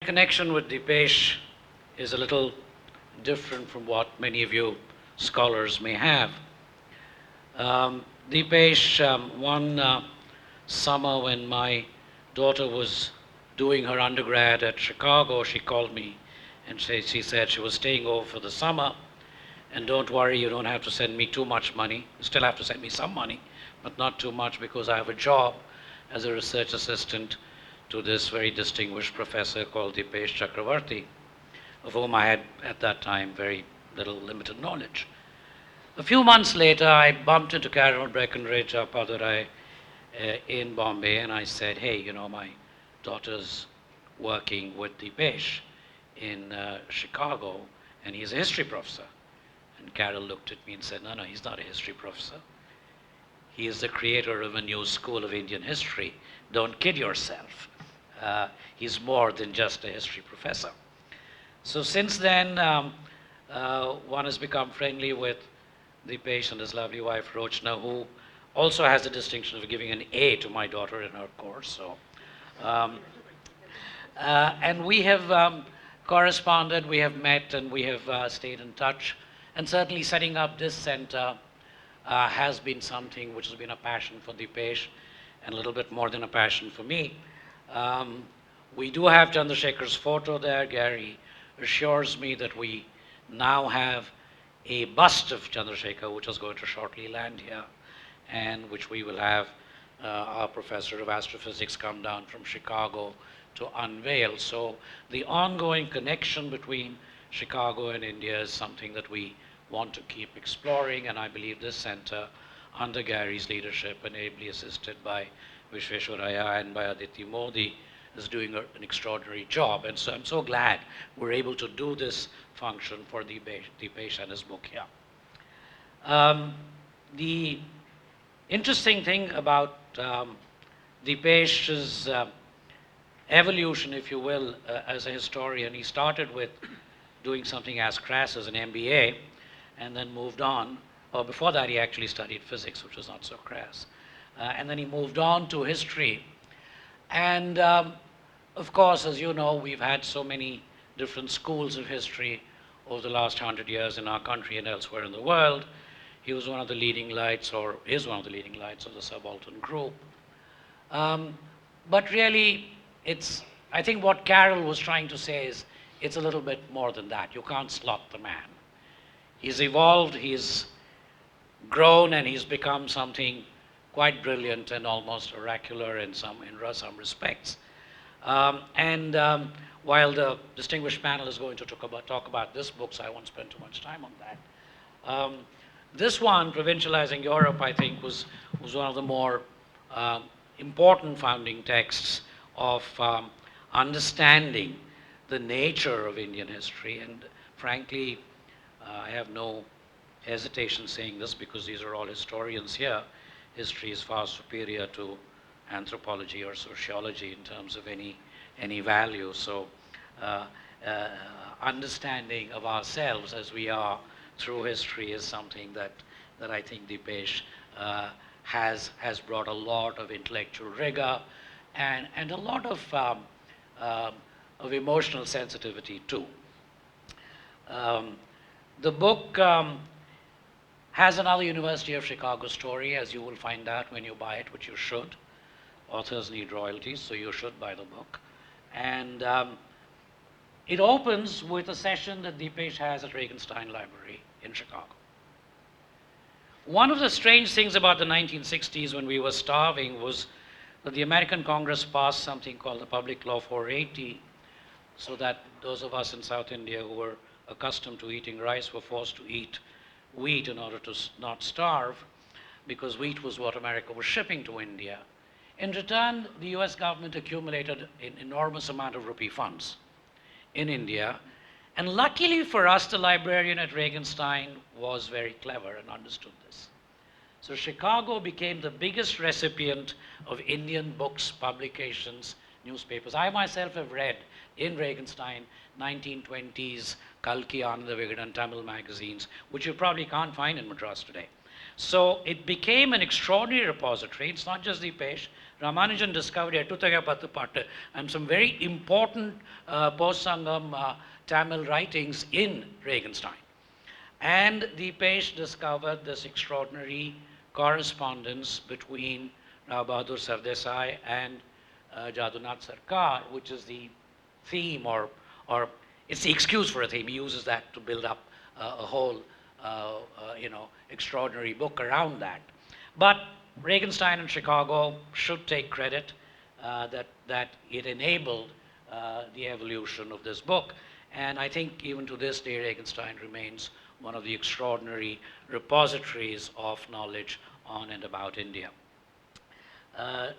connection with Dipesh is a little different from what many of you scholars may have. Dipesh, one summer when my daughter was doing her undergrad at Chicago, she called me and she said she was staying over for the summer, and don't worry, you don't have to send me too much money. You still have to send me some money, but not too much, because I have a job as a research assistant to this very distinguished professor called Dipesh Chakravarti, of whom I had at that time very little limited knowledge. A few months later, I bumped into Carol Breckenridge, our Padurai, in Bombay, and I said, hey, you know, my daughter's working with Dipesh in Chicago, and he's a history professor. And Carol looked at me and said, no, no, he's not a history professor. He is the creator of a new school of Indian history. Don't kid yourself. He's more than just a history professor. So since then, one has become friendly with Dipesh and his lovely wife, Rochna, who also has the distinction of giving an A to my daughter in her course. So, and we have corresponded, we have met, and we have stayed in touch. And certainly setting up this center has been something which has been a passion for Dipesh, and a little bit more than a passion for me. We do have Chandrasekhar's photo there. Gary assures me that we now have a bust of Chandrasekhar, which is going to shortly land here, and which we will have our professor of astrophysics come down from Chicago to unveil. So the ongoing connection between Chicago and India is something that we want to keep exploring, and I believe this center, under Gary's leadership and ably assisted by Vishveshwaraya and by Aditi Modi, is doing an extraordinary job. And so I'm so glad we're able to do this function for Dipesh and his book here. The interesting thing about Dipesh's evolution, if you will, as a historian, he started with doing something as crass as an MBA, and then moved on. Or before that, he actually studied physics, which was not so crass. And then he moved on to history. And of course, as you know, we've had so many different schools of history over the last 100 years in our country and elsewhere in the world. He was one of the leading lights, or is one of the leading lights, of the subaltern group. But really, I think what Carol was trying to say is, it's a little bit more than that. You can't slot the man. He's evolved, he's grown, and he's become something quite brilliant and almost oracular in some respects. While the distinguished panel is going to talk about this book, so I won't spend too much time on that. This one, Provincializing Europe, I think was one of the more important founding texts of understanding the nature of Indian history. And frankly, I have no hesitation saying this, because these are all historians here. History is far superior to anthropology or sociology in terms of any value. So understanding of ourselves as we are through history is something that I think Dipesh has brought a lot of intellectual rigor and a lot of emotional sensitivity too. The book has another University of Chicago story, as you will find out when you buy it, which you should. Authors need royalties, so you should buy the book. And it opens with a session that Dipesh has at Regenstein Library in Chicago. One of the strange things about the 1960s, when we were starving, was that the American Congress passed something called the Public Law 480, so that those of us in South India who were accustomed to eating rice were forced to eat wheat in order to not starve, because wheat was what America was shipping to India. In return, the US government accumulated an enormous amount of rupee funds in India. And luckily for us, the librarian at Regenstein was very clever and understood this. So Chicago became the biggest recipient of Indian books, publications, newspapers. I myself have read in Regenstein 1920s Kalki, Ananda Vigadan, Tamil magazines, which you probably can't find in Madras today. So it became an extraordinary repository. It's not just Deepesh. Ramanujan discovered Ettuthaga and some very important post-Sangam Tamil writings in Regenstein. And Deepesh discovered this extraordinary correspondence between Rao Bahadur Sardesai and Jadunath Sarkar, which is the theme, or it's the excuse for a theme. He uses that to build up a whole, extraordinary book around that. But Regenstein and Chicago should take credit that it enabled the evolution of this book. And I think even to this day, Regenstein remains one of the extraordinary repositories of knowledge on and about India. The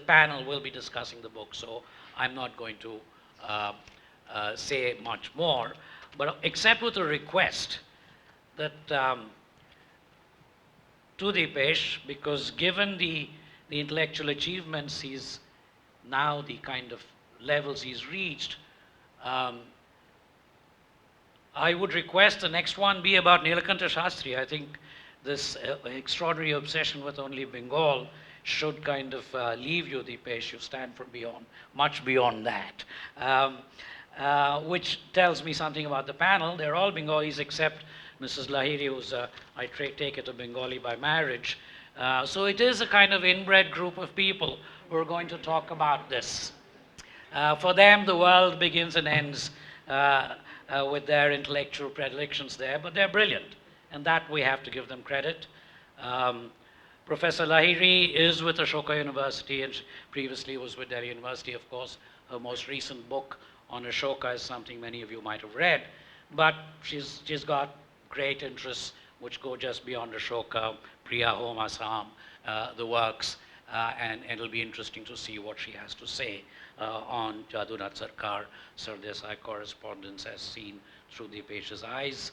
panel will be discussing the book, so I'm not going to say much more, but except with a request that to Deepesh, because given the intellectual achievements he's now, the kind of levels he's reached, I would request the next one be about Nilakantha Shastri. I think this extraordinary obsession with only Bengal should kind of leave you, Deepesh. You stand for much beyond that. Which tells me something about the panel. They're all Bengalis except Mrs. Lahiri, who's, I take it, a Bengali by marriage. So it is a kind of inbred group of people who are going to talk about this. For them, the world begins and ends with their intellectual predilections there, but they're brilliant, and that we have to give them credit. Professor Lahiri is with Ashoka University and previously was with Delhi University, of course. Her most recent book on Ashoka is something many of you might have read, but she's got great interests which go just beyond Ashoka, Priya Home Assam, the works, and it'll be interesting to see what she has to say on Jadunath Sarkar, Sardesai correspondence as seen through Deepesh's eyes.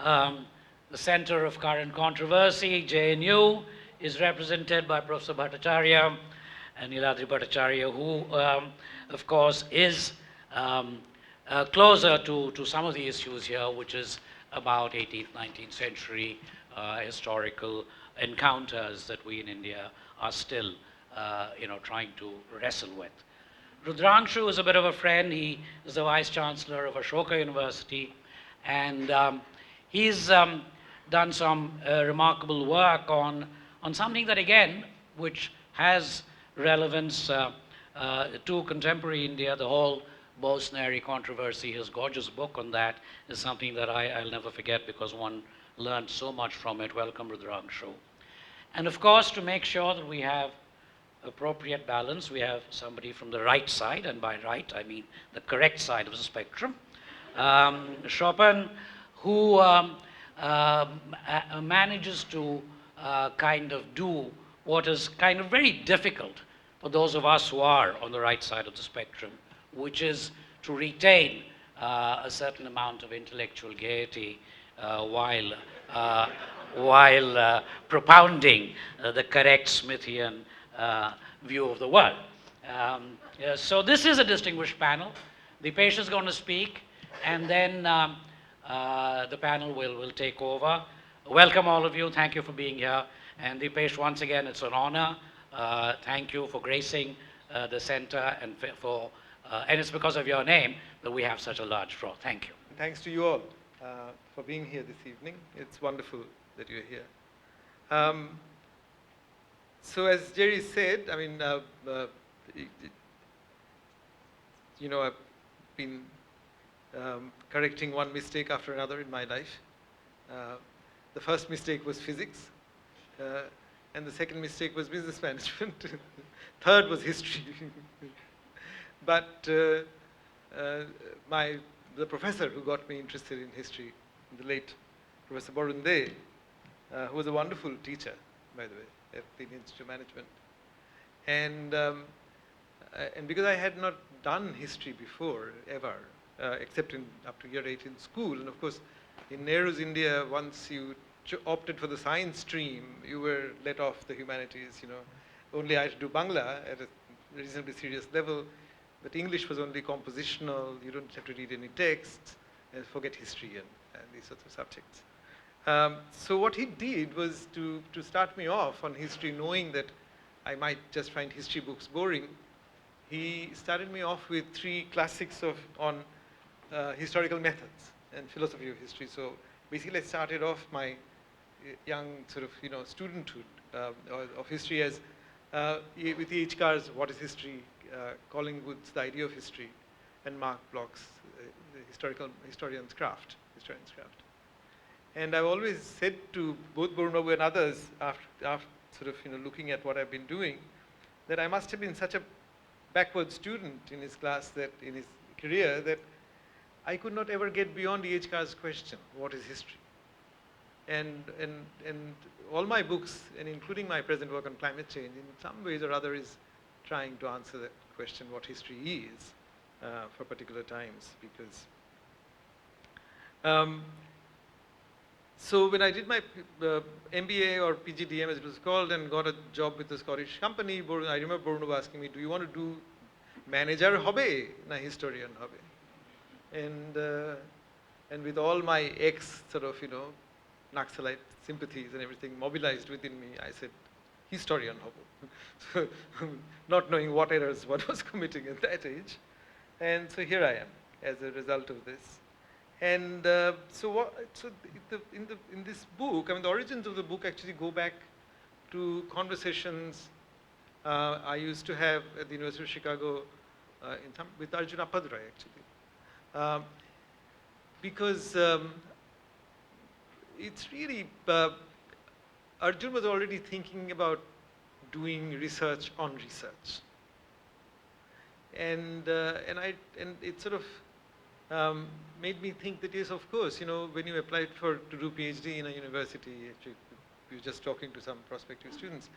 The center of current controversy, JNU, is represented by Professor Bhattacharya and Niladri Bhattacharya, who, of course, is closer to some of the issues here, which is about 18th, 19th century historical encounters that we in India are still, trying to wrestle with. Rudrangshu is a bit of a friend. He is the Vice Chancellor of Ashoka University, and he's done some remarkable work on something that, again, which has relevance to contemporary India. The whole Bosnary controversy, his gorgeous book on that is something that I'll never forget because one learned so much from it. Welcome, Rudrangshu. And of course, to make sure that we have appropriate balance, we have somebody from the right side, and by right, I mean the correct side of the spectrum. Chopin, who manages to kind of do what is kind of very difficult for those of us who are on the right side of the spectrum, which is to retain a certain amount of intellectual gaiety while propounding the correct Smithian view of the world. So this is a distinguished panel. Deepesh is going to speak, and then the panel will take over. Welcome all of you. Thank you for being here. And Deepesh, once again, it's an honor. Thank you for gracing the center, and and it's because of your name that we have such a large draw. Thank you. Thanks to you all for being here this evening. It's wonderful that you're here. So as Jerry said, I mean, I've been correcting one mistake after another in my life. The first mistake was physics, and the second mistake was business management. Third was history. But the professor who got me interested in history, the late Professor Barun De, who was a wonderful teacher, by the way, at the Institute of Management. And because I had not done history before, ever, except up to year 8 in school, and of course, in Nehru's India, once you opted for the science stream, you were let off the humanities, Only I had to do Bangla at a reasonably serious level, but English was only compositional, you don't have to read any texts, and forget history and these sorts of subjects. So what he did was to start me off on history, knowing that I might just find history books boring. He started me off with 3 classics on historical methods and philosophy of history. So basically, I started off my young sort of studenthood of history as with E.H. Carr's What is History, Collingwood's The Idea of History, and Mark Bloch's The Historian's Craft. And I've always said to both Borun Babu and others, after sort of looking at what I've been doing, that I must have been such a backward student in his class, that in his career, that I could not ever get beyond E.H. Carr's question, what is history? And all my books, and including my present work on climate change, in some ways or other is trying to answer that question, what history is for particular times. Because so when I did my MBA or PGDM as it was called, and got a job with a Scottish company, I remember Borun Babu asking me, do you want to do manager hobe na historian hobe? And with all my ex sort of Naxalite sympathies and everything mobilized within me, I said, historian hobo. So, not knowing what errors one was committing at that age. And so here I am as a result of this. And in this book, I mean, the origins of the book actually go back to conversations I used to have at the University of Chicago with Arjun Appadrai, actually. Because it's really, Arjun was already thinking about doing research on research. And it sort of made me think that, yes, of course, when you applied to do PhD in a university, actually, we were just talking to some prospective students,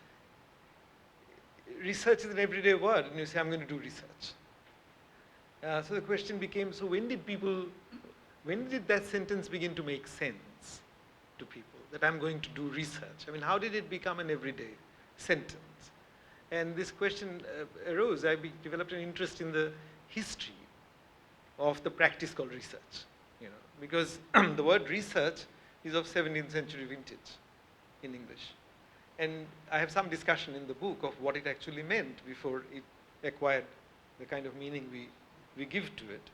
research is an everyday word, and you say, I'm going to do research. So the question became, so when did that sentence begin to make sense to people, that I'm going to do research? I mean, how did it become an everyday sentence? And this question arose. I developed an interest in the history of the practice called research, because the word research is of 17th century vintage in English. And I have some discussion in the book of what it actually meant before it acquired the kind of meaning we give to it.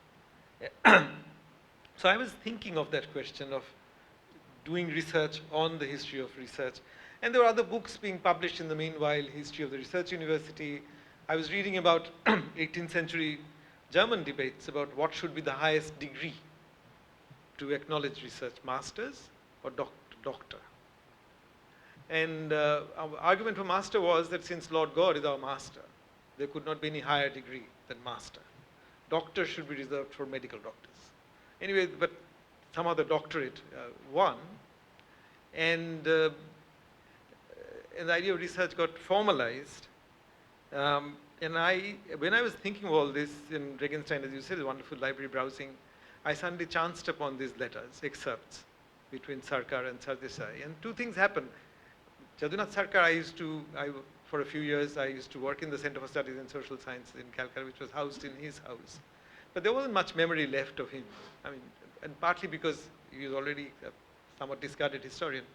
So I was thinking of that question of doing research on the history of research. And there were other books being published in the meanwhile, History of the Research University. I was reading about 18th century German debates about what should be the highest degree to acknowledge research, master's or doctor. And our argument for master was that since Lord God is our master, there could not be any higher degree than master. Doctor should be reserved for medical doctors. Anyway, but somehow the doctorate won. And the idea of research got formalized. And when I was thinking of all this in Regenstein, as you said, wonderful library browsing, I suddenly chanced upon these letters, excerpts between Sarkar and Sardesai. And 2 things happened. Jadunath Sarkar, for a few years, I used to work in the Center for Studies in Social Sciences in Calcutta, which was housed in his house. But there wasn't much memory left of him. I mean, and partly because he was already a somewhat discarded historian.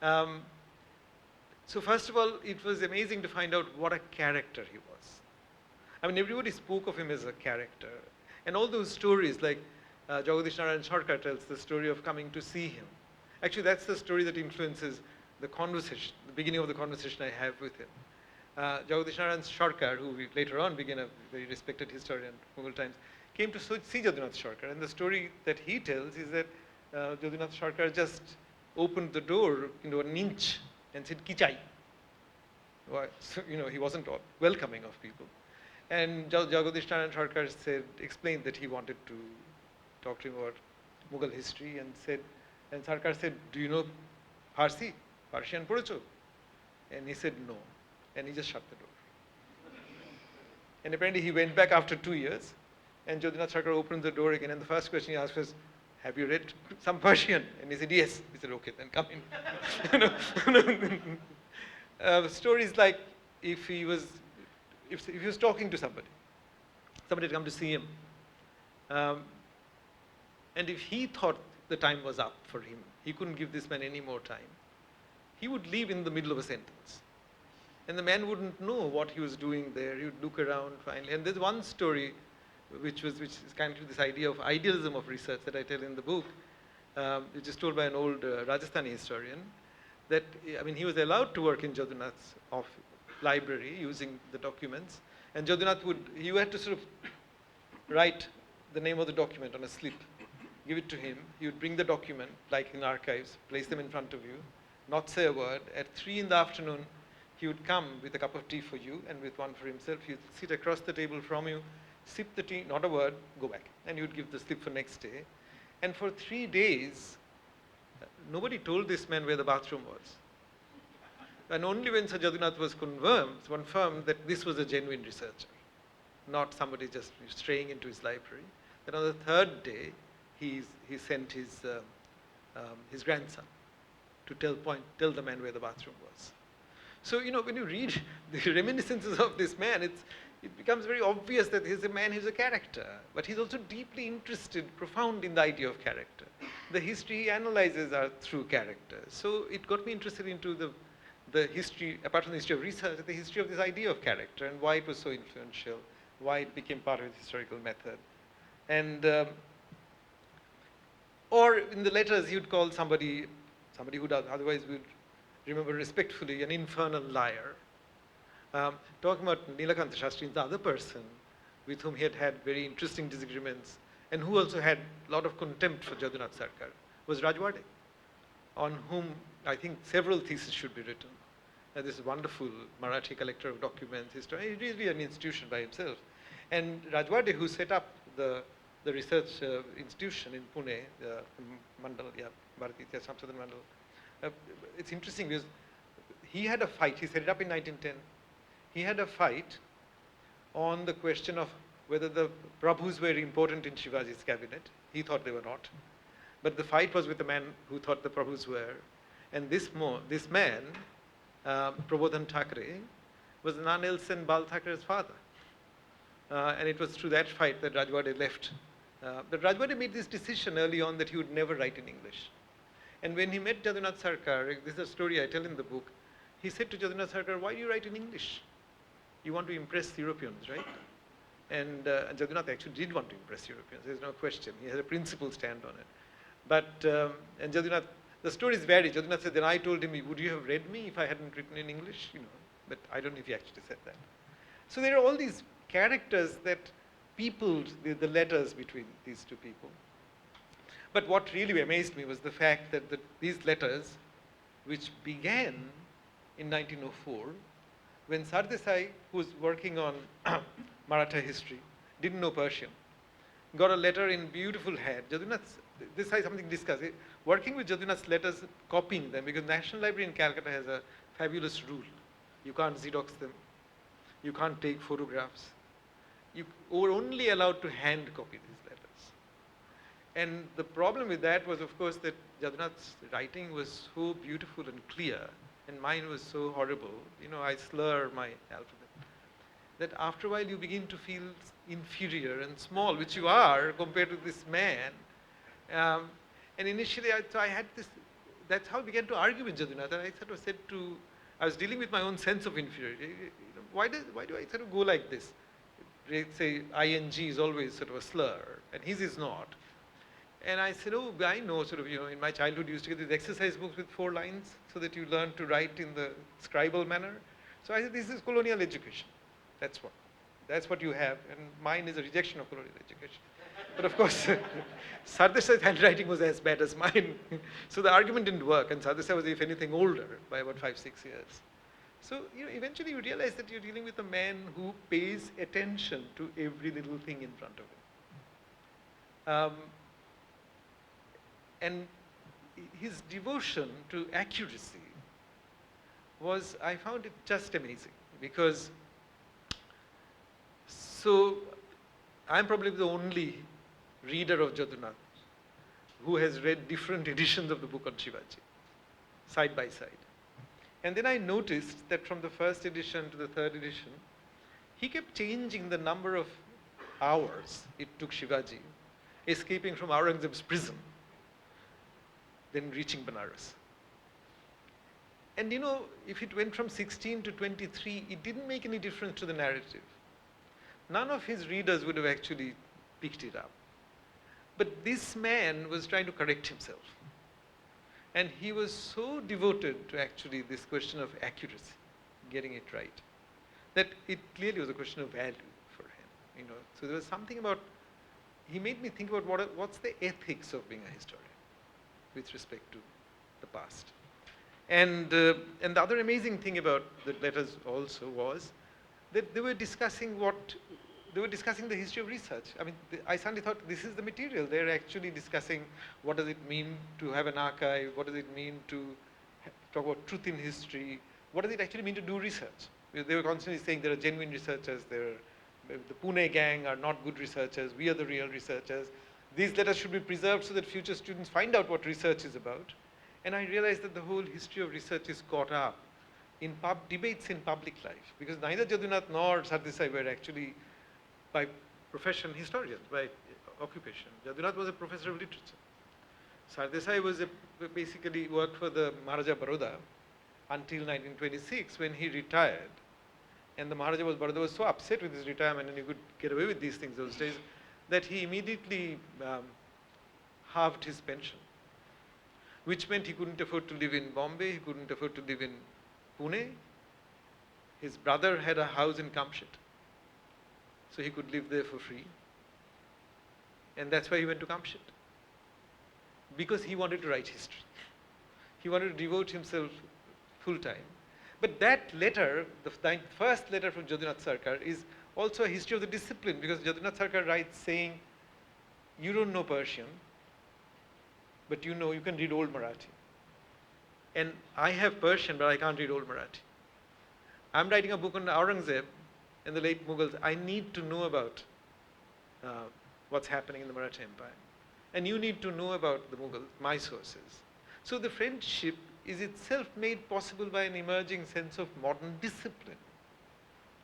So first of all, it was amazing to find out what a character he was. I mean, everybody spoke of him as a character. And all those stories, like Jagadish Narayan Sarkar tells the story of coming to see him. Actually, that's the story that influences the conversation, the beginning of the conversation I have with him. Jagadish Narayan Sarkar, who later on became a very respected historian in Mughal times, came to see Jadunath Sarkar. And the story that he tells is that Jadunath Sarkar just opened the door into an inch and said, "Kichai." Well, so, he wasn't welcoming of people. And Jagadish Narayan Sarkar explained that he wanted to talk to him about Mughal history, and Sarkar said, "Do you know Farsi? Persian porecho?" And he said, "No." And he just shut the door. And apparently he went back after 2 years, and Jadunath Sarkar opened the door again, and the first question he asked was, "Have you read some Persian?" And he said, "Yes." He said, "Okay, then come in." Stories like if he was talking to somebody had come to see him, and if he thought the time was up for him, he couldn't give this man any more time, he would leave in the middle of a sentence. And the man wouldn't know what he was doing there. He would look around finally. And there's one story which is kind of this idea of idealism of research that I tell in the book, which is told by an old Rajasthani historian, that, I mean, he was allowed to work in Jadunath's library using the documents. And Jadunath you had to sort of write the name of the document on a slip, give it to him. He would bring the document, like in archives, place them in front of you, not say a word. At 3 in the afternoon, he would come with a cup of tea for you and with one for himself. He'd sit across the table from you, sip the tea, not a word, go back. And you'd give the slip for next day. And for 3 days, nobody told this man where the bathroom was. And only when Sir Jadunath was confirmed that this was a genuine researcher, not somebody just straying into his library, that on the 3rd day, he sent his grandson to tell the man where the bathroom was. So, when you read the reminiscences of this man, it becomes very obvious that he's a man who's a character, but he's also deeply interested, profound in the idea of character. The history he analyzes are through character. So it got me interested into the history, apart from the history of research, the history of this idea of character and why it was so influential, why it became part of his historical method. And, or in the letters, he would call somebody who otherwise would remember respectfully, an infernal liar. Talking about Nilakanta Shastri, the other person with whom he had very interesting disagreements and who also had a lot of contempt for Jadunath Sarkar was Rajwade, on whom I think several theses should be written. This wonderful Marathi collector of documents, historian, he's really an institution by himself. And Rajwade, who set up the research institution in Pune, Mandal, Bharati Itihas Samshadan Mandal, it's interesting because he had a fight, he set it up in 1910, he had a fight on the question of whether the Prabhus were important in Shivaji's cabinet. He thought they were not. But the fight was with the man who thought the Prabhus were. And this man, Prabodhan Thackeray, was none else than Bal Thackeray's father. And it was through that fight that Rajwade left. But Rajwade made this decision early on that he would never write in English. And when he met Jadunath Sarkar, this is a story I tell in the book, he said to Jadunath Sarkar, why do you write in English? You want to impress Europeans, right? And Jadunath actually did want to impress Europeans, there's no question. He had a principled stand on it. But, and Jadunath, the stories vary. Jadunath said, then I told him, would you have read me if I hadn't written in English? But I don't know if he actually said that. So there are all these characters that peopled the letters between these two people. But what really amazed me was the fact that these letters, which began in 1904, when Sardesai, who was working on Maratha history, didn't know Persian, got a letter in beautiful hand. This is something discussed. Working with Jadunath's letters, copying them, because National Library in Calcutta has a fabulous rule. You can't Xerox them. You can't take photographs. You were only allowed to hand copy these letters. And the problem with that was, of course, that Jadunath's writing was so beautiful and clear, and mine was so horrible. I slur my alphabet. That after a while you begin to feel inferior and small, which you are compared to this man. And initially I had this, that's how I began to argue with Jadunath. And I sort of said I was dealing with my own sense of inferiority. Why do I sort of go like this? Say ing is always sort of a slur, and his is not. And I said, oh, I know, sort of, in my childhood, you used to get these exercise books with 4 lines so that you learn to write in the scribal manner. So I said, this is colonial education. That's what you have, and mine is a rejection of colonial education. But of course, Sardesai's handwriting was as bad as mine. So the argument didn't work, and Sardesai was, if anything, older by about 5-6 years. So eventually you realize that you're dealing with a man who pays attention to every little thing in front of him. And his devotion to accuracy was, I found it just amazing, because so I'm probably the only reader of Jadunath who has read different editions of the book on Shivaji, side by side. And then I noticed that from the first edition to the third edition, he kept changing the number of hours it took Shivaji escaping from Aurangzeb's prison then reaching Banaras. And you know, if it went from 16 to 23, it didn't make any difference to the narrative. None of his readers would have actually picked it up. But this man was trying to correct himself. And he was so devoted to actually this question of accuracy, getting it right, that it clearly was a question of value for him. You know, so there was something about, he made me think about what's the ethics of being a historian with respect to the past. And the other amazing thing about the letters also was that they were discussing the history of research. I mean, I suddenly thought this is the material. They're actually discussing what does it mean to have an archive, what does it mean to talk about truth in history, what does it actually mean to do research. They were constantly saying there are genuine researchers, the Pune gang are not good researchers, we are the real researchers. These letters should be preserved so that future students find out what research is about. And I realized that the whole history of research is caught up in debates in public life, because neither Jadunath nor Sardesai were actually by profession historians, by occupation. Jadunath was a professor of literature. Sardesai was basically worked for the Maharaja Baroda until 1926 when he retired. And the Maharaja of Baroda was so upset with his retirement, and he could get away with these things those days, that he immediately halved his pension, which meant he couldn't afford to live in Bombay, he couldn't afford to live in Pune. His brother had a house in Kamshet, so he could live there for free. And that's why he went to Kamshet, because he wanted to write history. He wanted to devote himself full time. But that letter, the first letter from Jadunath Sarkar, is also a history of the discipline, because Jadunath Sarkar writes saying, you don't know Persian, but you know you can read Old Marathi. And I have Persian, but I can't read Old Marathi. I'm writing a book on Aurangzeb and the late Mughals. I need to know about what's happening in the Maratha Empire. And you need to know about the Mughals, my sources. So the friendship is itself made possible by an emerging sense of modern discipline.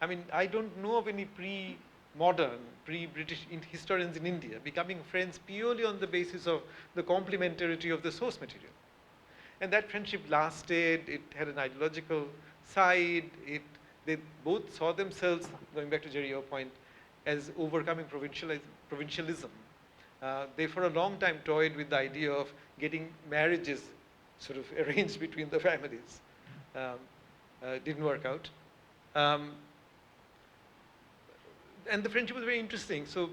I mean, I don't know of any pre-modern, pre-British historians in India becoming friends purely on the basis of the complementarity of the source material. And that friendship lasted, it had an ideological side, they both saw themselves, going back to Jerry, your point, as overcoming provincialism. They for a long time toyed with the idea of getting marriages sort of arranged between the families. Didn't work out. And the friendship was very interesting. So,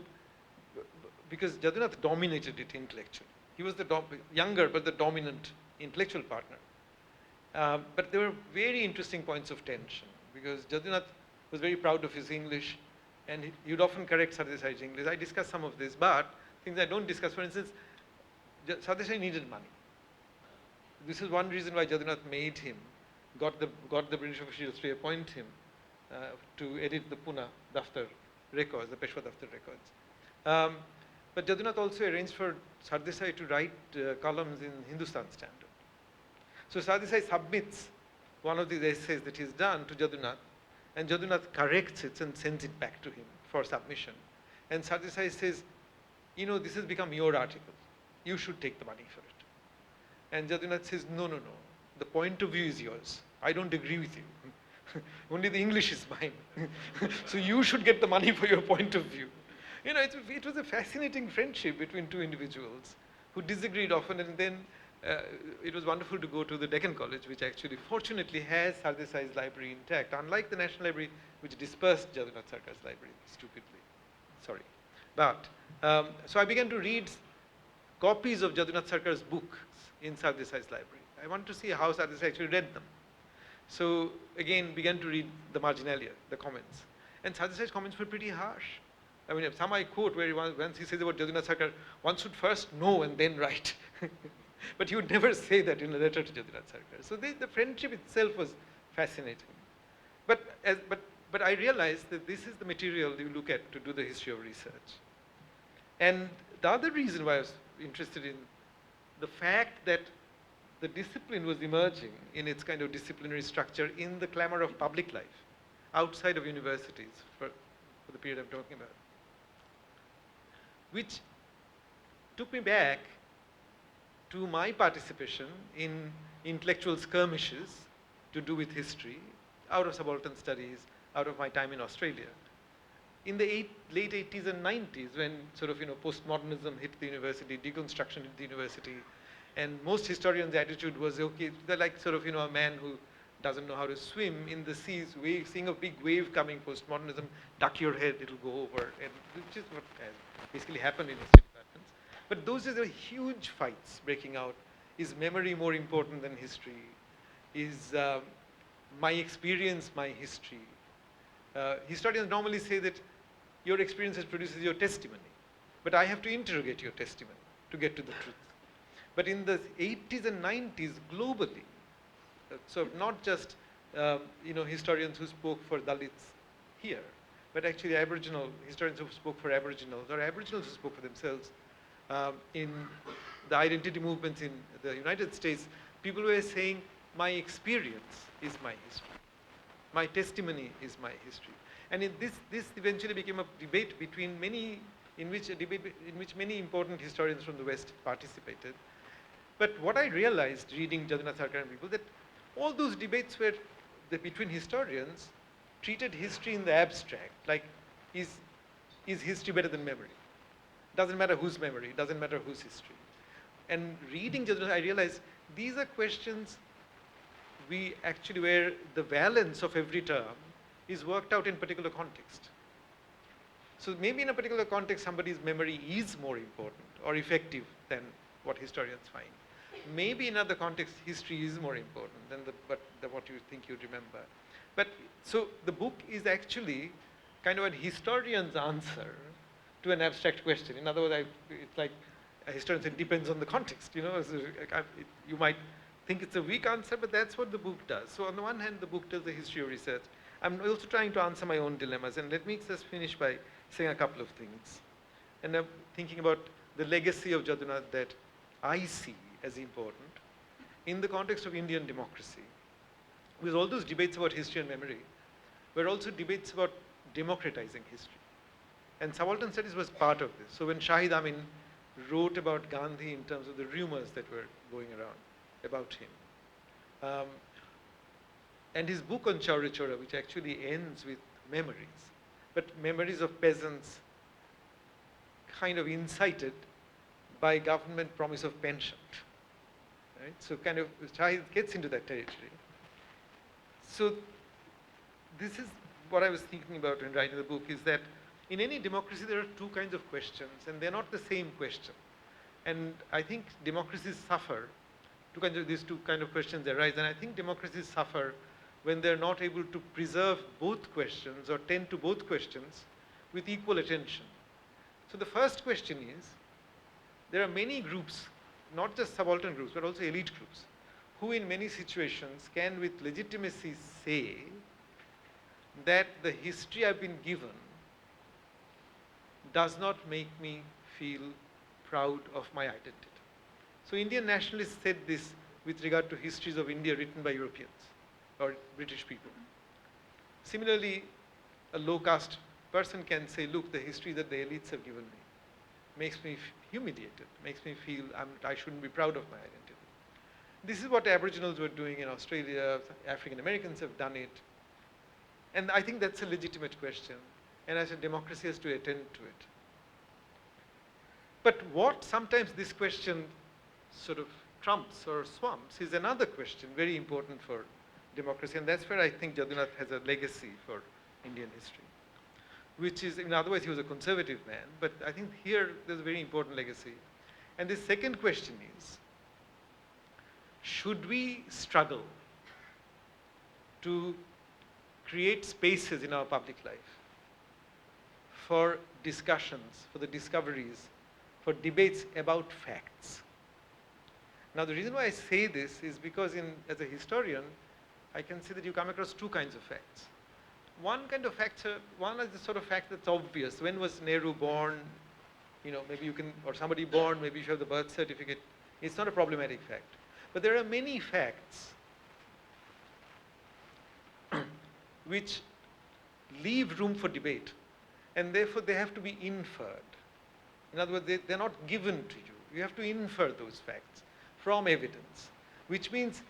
because Jadunath dominated it intellectually. He was the younger but the dominant intellectual partner. But there were very interesting points of tension, because Jadunath was very proud of his English, and he would often correct Sardesai's English. I discussed some of this, but things I don't discuss, for instance, Sardesai needed money. This is one reason why Jadunath made him, got the British officials to appoint him to edit the Pune Daftar records, the Peshwa Daftar records. But Jadunath also arranged for Sardesai to write columns in Hindustan Standard. So Sardesai submits one of these essays that he's done to Jadunath, and Jadunath corrects it and sends it back to him for submission. And Sardesai says, you know, this has become your article. You should take the money for it. And Jadunath says, no, the point of view is yours. I don't agree with you. Only the English is mine. So you should get the money for your point of view. You know, it was a fascinating friendship between two individuals who disagreed often, and then it was wonderful to go to the Deccan College, which actually fortunately has Sardesai's library intact, unlike the National Library, which dispersed Jadunath Sarkar's library stupidly. Sorry. But, so I began to read copies of Jadunath Sarkar's books in Sardesai's library. I wanted to see how Sardesai actually read them. So again, began to read the marginalia, the comments. And Sardesai's comments were pretty harsh. I mean, some I quote where once he says about Jadunath Sarkar, one should first know and then write. But he would never say that in a letter to Jadunath Sarkar. So the friendship itself was fascinating. But I realized that this is the material you look at to do the history of research. And the other reason why I was interested in the fact that the discipline was emerging in its kind of disciplinary structure in the clamor of public life, outside of universities for the period I'm talking about, which took me back to my participation in intellectual skirmishes to do with history, out of subaltern studies, out of my time in Australia. In the late 80s and 90s, when sort of, postmodernism hit the university, deconstruction hit the university, and most historians' attitude was, okay, they're like sort of, a man who doesn't know how to swim in the seas, seeing a big wave coming, postmodernism, duck your head, it'll go over, and which is what has basically happened in history departments. But those are the huge fights breaking out. Is memory more important than history? Is my experience my history? Historians normally say that your experiences produces your testimony, but I have to interrogate your testimony to get to the truth. But in the 80s and 90s, globally, so not just historians who spoke for Dalits here, but actually Aboriginal historians who spoke for Aboriginals, or Aboriginals who spoke for themselves in the identity movements in the United States, people were saying, my experience is my history. My testimony is my history. And this eventually became a debate between many, in which many important historians from the West participated. But what I realized reading Jadunath Sarkar and people, that all those debates were between historians treated history in the abstract, like is history better than memory? Doesn't matter whose memory, doesn't matter whose history. And reading Jadunath, I realized these are questions where the valence of every term is worked out in particular context. So maybe in a particular context, somebody's memory is more important or effective than what historians find. Maybe in other contexts, history is more important than what you think you'd remember. But so the book is actually kind of a historian's answer to an abstract question. In other words, it's like a historian said, it depends on the context. So you might think it's a weak answer, but that's what the book does. So on the one hand, the book tells the history of research. I'm also trying to answer my own dilemmas, and let me just finish by saying a couple of things. And I'm thinking about the legacy of Jadunath that I see as important in the context of Indian democracy. Because all those debates about history and memory were also debates about democratizing history. And subaltern studies was part of this. So when Shahid Amin wrote about Gandhi in terms of the rumors that were going around about him, and his book on Chaura Chora, which actually ends with memories, but memories of peasants kind of incited by government promise of pension. Right? So kind of Shahid gets into that territory. So this is what I was thinking about in writing the book, is that in any democracy there are two kinds of questions, and they're not the same question. And I think democracies suffer, these two kind of questions arise, and I think democracies suffer when they're not able to preserve both questions or tend to both questions with equal attention. So the first question is, there are many groups, not just subaltern groups, but also elite groups, who in many situations can with legitimacy say that the history I've been given does not make me feel proud of my identity. So Indian nationalists said this with regard to histories of India written by Europeans or British people. Similarly, a low caste person can say, look, the history that the elites have given me makes me humiliated, makes me feel I shouldn't be proud of my identity. This is what Aboriginals were doing in Australia, African Americans have done it. And I think that's a legitimate question. And as a democracy has to attend to it. But what sometimes this question sort of trumps or swamps is another question very important for democracy. And that's where I think Jadunath has a legacy for Indian history. Which is, otherwise he was a conservative man, but I think here there's a very important legacy. And the second question is, should we struggle to create spaces in our public life for discussions, for the discoveries, for debates about facts? Now the reason why I say this is because as a historian, I can see that you come across two kinds of facts. One kind of fact, one is the sort of fact that's obvious. When was Nehru born? Maybe you can, or somebody born, maybe you have the birth certificate. It's not a problematic fact. But there are many facts which leave room for debate, and therefore they have to be inferred. In other words, they're not given to you. You have to infer those facts. from evidence, which means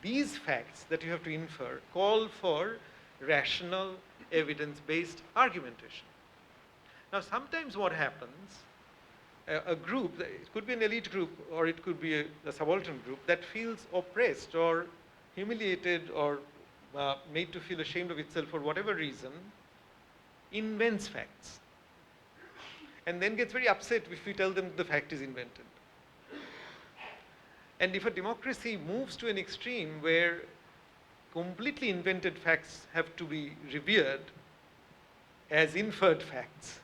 these facts that you have to infer call for rational, evidence-based argumentation. Now, sometimes what happens, a group, it could be an elite group or it could be a subaltern group that feels oppressed or humiliated or made to feel ashamed of itself for whatever reason, invents facts. And then gets very upset if we tell them the fact is invented. And if a democracy moves to an extreme where completely invented facts have to be revered as inferred facts,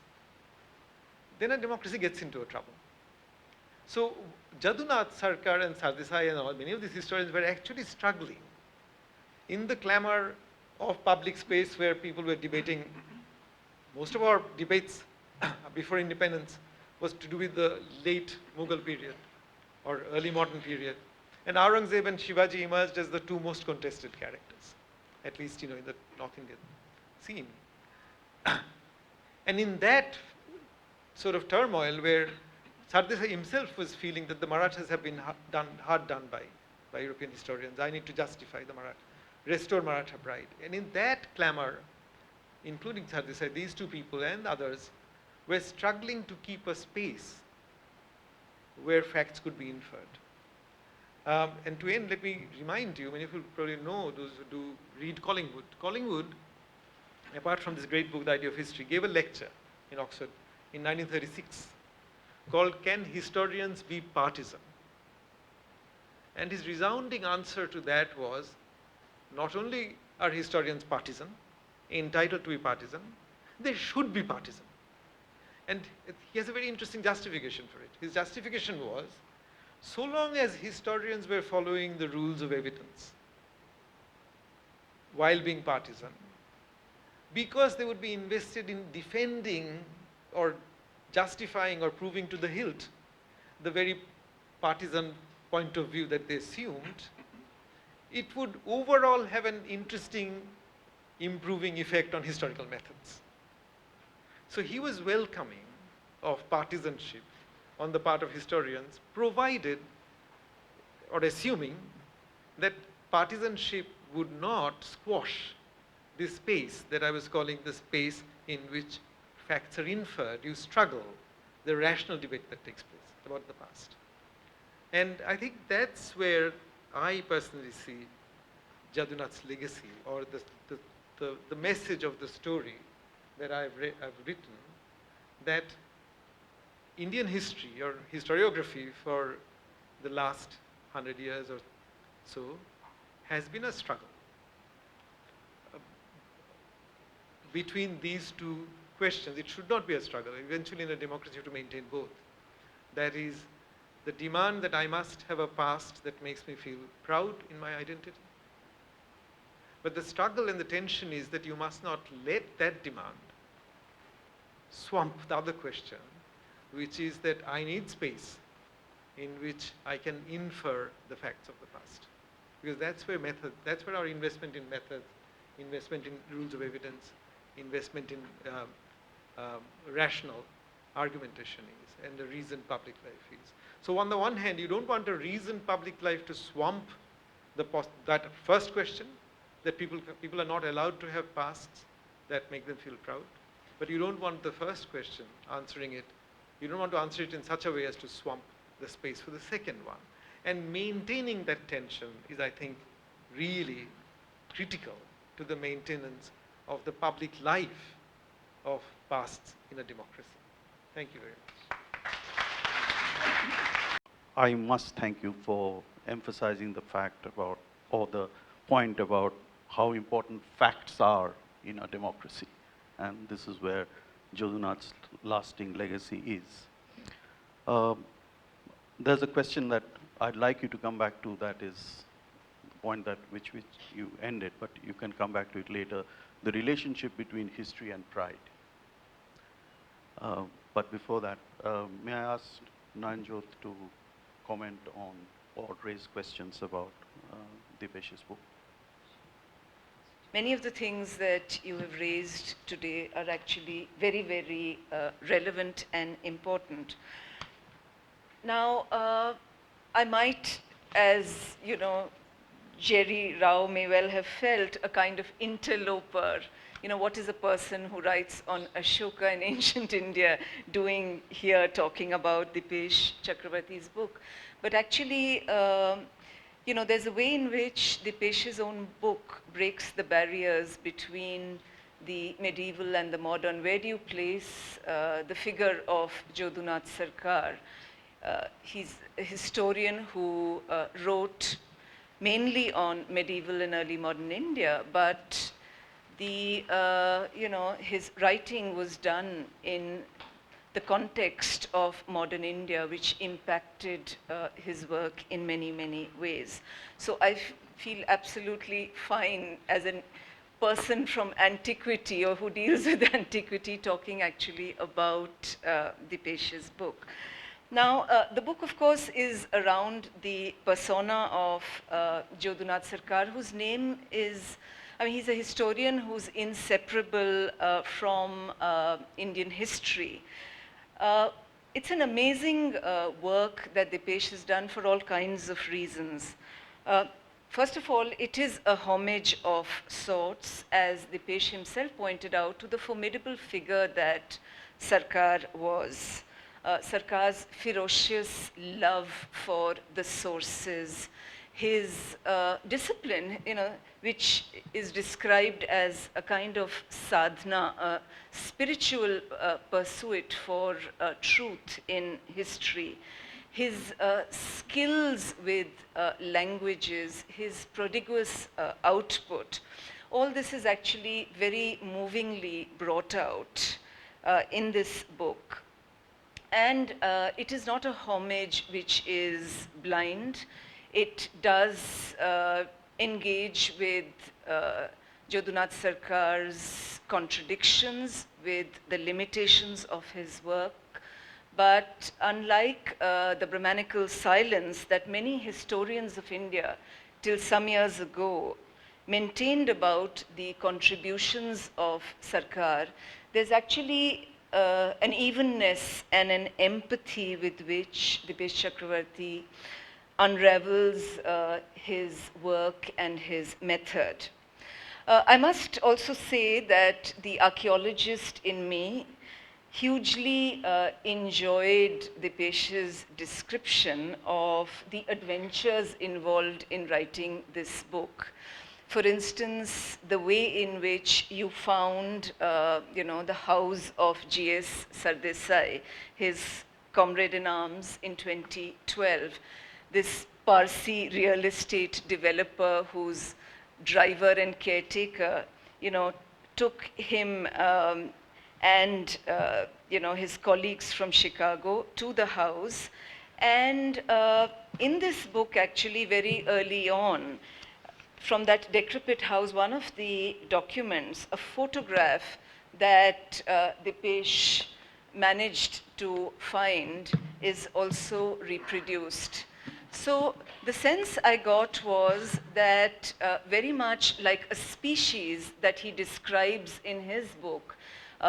then a democracy gets into a trouble. So Jadunath Sarkar and Sardesai and all, many of these historians were actually struggling in the clamor of public space where people were debating. Most of our debates before independence was to do with the late Mughal period or early modern period. And Aurangzeb and Shivaji emerged as the two most contested characters, at least in the North Indian scene. And in that sort of turmoil where Sardesai himself was feeling that the Marathas have been hard done by European historians, I need to justify the Maratha, restore Maratha pride. And in that clamor, including Sardesai, these two people and others were struggling to keep a space where facts could be inferred. And to end, let me remind you, many people probably know, those who do read Collingwood. Collingwood, apart from this great book, The Idea of History, gave a lecture in Oxford in 1936 called Can Historians Be Partisan? And his resounding answer to that was, not only are historians partisan, entitled to be partisan, they should be partisan. And he has a very interesting justification for it. His justification was, so long as historians were following the rules of evidence while being partisan, because they would be invested in defending or justifying or proving to the hilt the very partisan point of view that they assumed, it would overall have an interesting improving effect on historical methods. So he was welcoming of partisanship on the part of historians, provided or assuming that partisanship would not squash this space that I was calling the space in which facts are inferred. You struggle the rational debate that takes place about the past. And I think that's where I personally see Jadunath's legacy, or the message of the story that I've written, that Indian history or historiography for the last 100 years or so has been a struggle between these two questions. It should not be a struggle. Eventually in a democracy you have to maintain both. That is the demand that I must have a past that makes me feel proud in my identity. But the struggle and the tension is that you must not let that demand swamp the other question, which is that I need space in which I can infer the facts of the past. Because that's where our investment in methods, investment in rules of evidence, investment in rational argumentation is, and a reasoned public life is. So on the one hand, you don't want a reasoned public life to swamp that first question, that people are not allowed to have pasts that make them feel proud. But you don't want the first question, answering it, you don't want to answer it in such a way as to swamp the space for the second one. And maintaining that tension is, I think, really critical to the maintenance of the public life of pasts in a democracy. Thank you very much. I must thank you for emphasizing the fact about, or the point about how important facts are in a democracy. And this is where Jadunath's lasting legacy is. There's a question that I'd like you to come back to, that is the point that which you ended, but you can come back to it later, the relationship between history and pride. But before that, may I ask Nayanjot to comment on or raise questions about Dipesh's book? Many of the things that you have raised today are actually very, very relevant and important. Now, I might as you know, Jerry Rao may well have felt, a kind of interloper. You know, what is a person who writes on Ashoka in ancient India doing here, talking about Dipesh Chakrabarty's book? But actually, you know, there's a way in which Dipesh's own book breaks the barriers between the medieval and the modern. Where do you place the figure of Jodhunath Sarkar? He's a historian who wrote mainly on medieval and early modern India, but the, you know, his writing was done in the context of modern India, which impacted his work in many, many ways. So I feel absolutely fine as a person from antiquity or who deals with antiquity talking actually about Dipesh's book. Now, the book, of course, is around the persona of Jodhunath Sarkar, whose name is, I mean, he's a historian who's inseparable from Indian history. It's an amazing work that Dipesh has done for all kinds of reasons. First of all, it is a homage of sorts, as Dipesh himself pointed out, to the formidable figure that Sarkar was. Sarkar's ferocious love for the sources, his discipline, you know, which is described as a kind of sadhana, a spiritual pursuit for truth in history, his skills with languages, his prodigious output. All this is actually very movingly brought out in this book. And it is not a homage which is blind. It does engage with Jodhunath Sarkar's contradictions, with the limitations of his work. But unlike the Brahmanical silence that many historians of India till some years ago maintained about the contributions of Sarkar, there's actually an evenness and an empathy with which Dipesh Chakrabarty unravels his work and his method. I must also say that the archaeologist in me hugely enjoyed Dipesh's description of the adventures involved in writing this book. For instance, the way in which you found, you know, the house of G.S. Sardesai, his comrade in arms in 2012, this Parsi real estate developer whose driver and caretaker, you know, took him and you know, his colleagues from Chicago to the house. And in this book, actually, very early on, from that decrepit house, one of the documents, a photograph that Dipesh managed to find, is also reproduced. So the sense I got was that very much like a species that he describes in his book,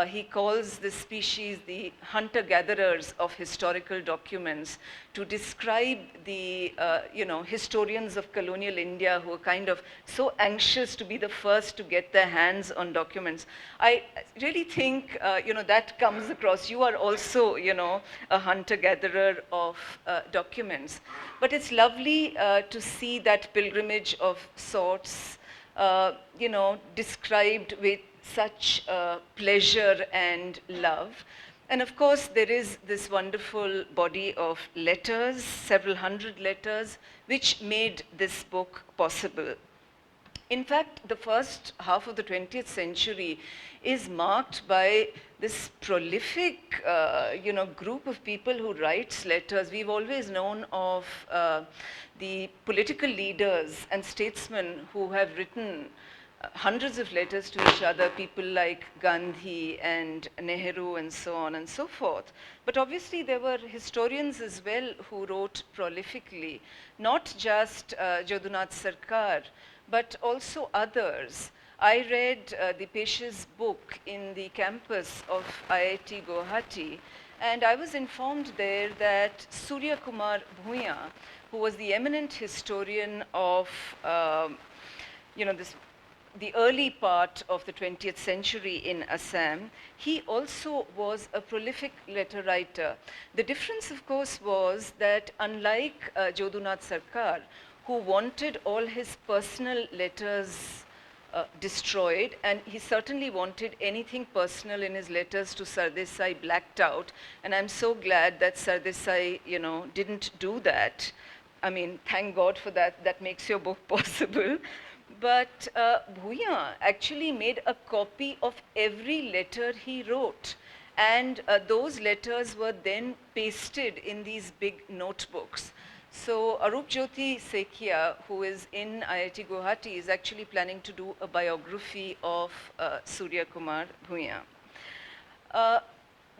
he calls this species the hunter-gatherers of historical documents, to describe the you know, historians of colonial India who are kind of so anxious to be the first to get their hands on documents. I really think you know, that comes across. You are also, you know, a hunter-gatherer of documents. But it's lovely to see that pilgrimage of sorts, you know, described with such pleasure and love. And of course, there is this wonderful body of letters, several hundred letters, which made this book possible. In fact, the first half of the 20th century is marked by this prolific, you know, group of people who writes letters. We've always known of the political leaders and statesmen who have written hundreds of letters to each other, people like Gandhi and Nehru and so on and so forth. But obviously there were historians as well who wrote prolifically, not just Jodhunath Sarkar, but also others. I read Dipesh's book in the campus of IIT Guwahati, and I was informed there that Surya Kumar Bhuya, who was the eminent historian of, you know, the early part of the 20th century in Assam. He also was a prolific letter writer. The difference, of course, was that unlike Jodunath Sarkar, who wanted all his personal letters destroyed, and he certainly wanted anything personal in his letters to Sardesai blacked out, and I'm so glad that Sardesai, you know, didn't do that. I mean, thank God for that. That makes your book possible. But Bhuyan actually made a copy of every letter he wrote. And those letters were then pasted in these big notebooks. So Arup Jyoti Sekia, who is in IIT Guwahati, is actually planning to do a biography of Surya Kumar Bhuyan.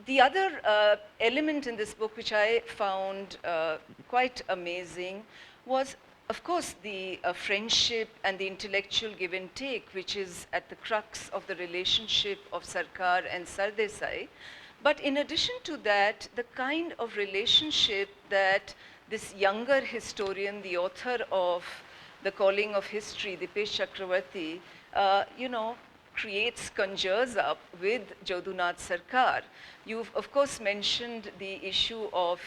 The other element in this book, which I found quite amazing, was, of course, the friendship and the intellectual give and take, which is at the crux of the relationship of Sarkar and Sardesai. But in addition to that, the kind of relationship that this younger historian, the author of The Calling of History, Dipesh Chakravarti, you know, conjures up with Jodunath Sarkar. You've, of course, mentioned the issue of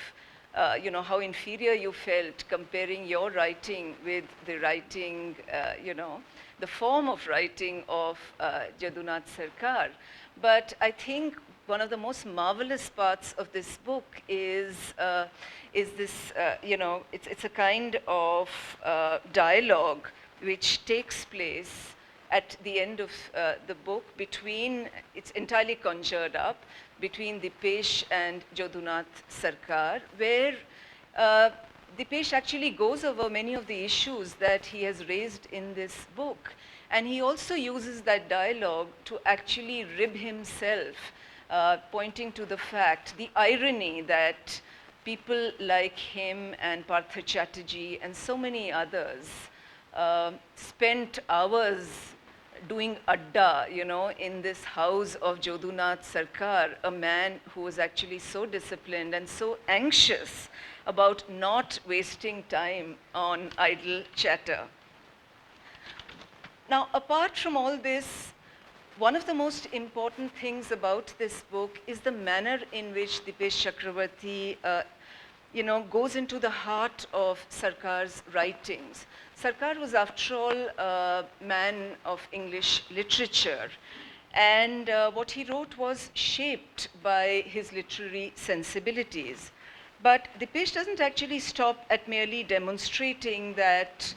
you know, how inferior you felt comparing your writing with the writing, you know, the form of writing of Jodunath Sarkar. But I think one of the most marvelous parts of this book is this, you know, it's a kind of dialogue which takes place at the end of the book between, it's entirely conjured up, between Dipesh and Jodunath Sarkar, where Dipesh actually goes over many of the issues that he has raised in this book. And he also uses that dialogue to actually rib himself, pointing to the fact, the irony that people like him and Partha Chatterjee and so many others spent hours doing adda, you know, in this house of Jodunath Sarkar, a man who was actually so disciplined and so anxious about not wasting time on idle chatter. Now, apart from all this, one of the most important things about this book is the manner in which Dipesh Chakravarti you know, goes into the heart of Sarkar's writings. Sarkar was, after all, a man of English literature. And what he wrote was shaped by his literary sensibilities. But Dipesh doesn't actually stop at merely demonstrating that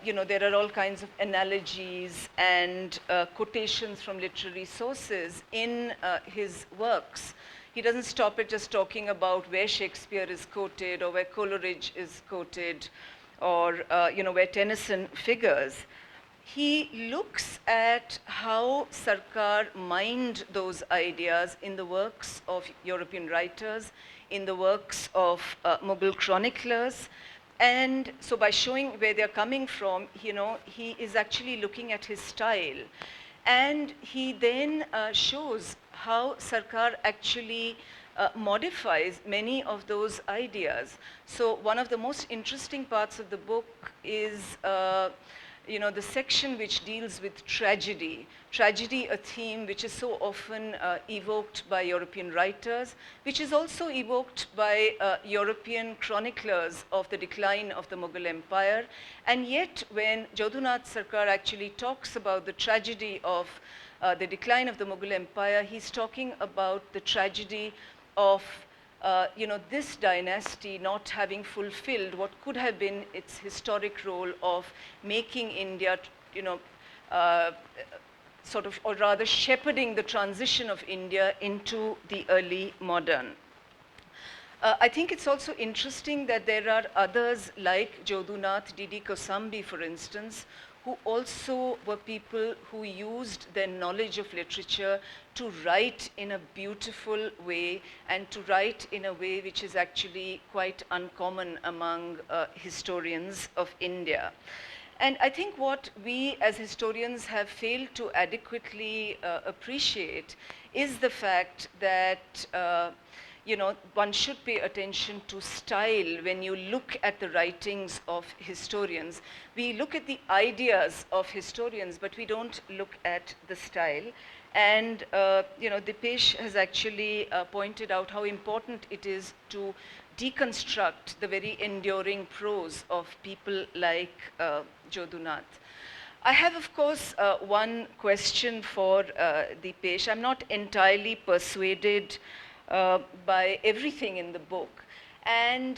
you know, there are all kinds of analogies and quotations from literary sources in his works. He doesn't stop at just talking about where Shakespeare is quoted or where Coleridge is quoted or you know, where Tennyson figures. He looks at how Sarkar mined those ideas in the works of European writers, in the works of Mughal chroniclers. And so by showing where they're coming from, you know, he is actually looking at his style. And he then shows how Sarkar actually modifies many of those ideas. So one of the most interesting parts of the book is you know, the section which deals with tragedy. Tragedy, a theme which is so often evoked by European writers, which is also evoked by European chroniclers of the decline of the Mughal Empire. And yet, when Jodunath Sarkar actually talks about the tragedy of the decline of the Mughal Empire, he's talking about the tragedy of you know, this dynasty not having fulfilled what could have been its historic role of making India, you know, sort of, or rather shepherding the transition of India into the early modern. I think it's also interesting that there are others like Jodunath, Didi Kosambi, for instance, who also were people who used their knowledge of literature to write in a beautiful way and to write in a way which is actually quite uncommon among historians of India. And I think what we as historians have failed to adequately appreciate is the fact that you know, one should pay attention to style when you look at the writings of historians. We look at the ideas of historians, but we don't look at the style. And, you know, Dipesh has actually pointed out how important it is to deconstruct the very enduring prose of people like Jodhunath. I have, of course, one question for Dipesh. I'm not entirely persuaded by everything in the book. And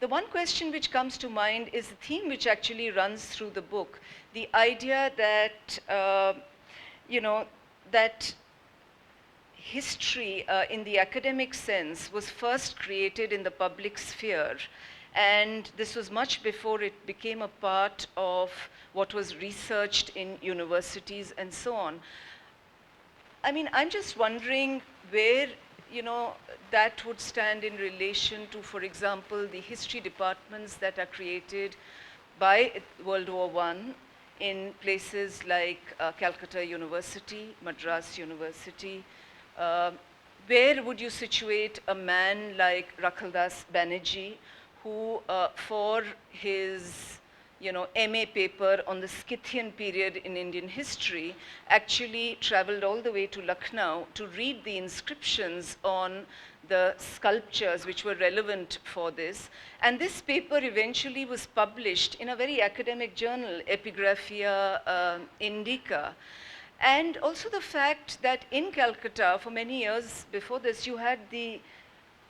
the one question which comes to mind is the theme which actually runs through the book. The idea that, you know, that history in the academic sense was first created in the public sphere. And this was much before it became a part of what was researched in universities and so on. I mean, I'm just wondering where, you know, that would stand in relation to, for example, the history departments that are created by World War I in places like Calcutta University, Madras University. Where would you situate a man like Rakhaldas Banerjee, who for his, you know, MA paper on the Scythian period in Indian history actually traveled all the way to Lucknow to read the inscriptions on the sculptures which were relevant for this. And this paper eventually was published in a very academic journal, Epigraphia Indica. And also the fact that in Calcutta, for many years before this, you had the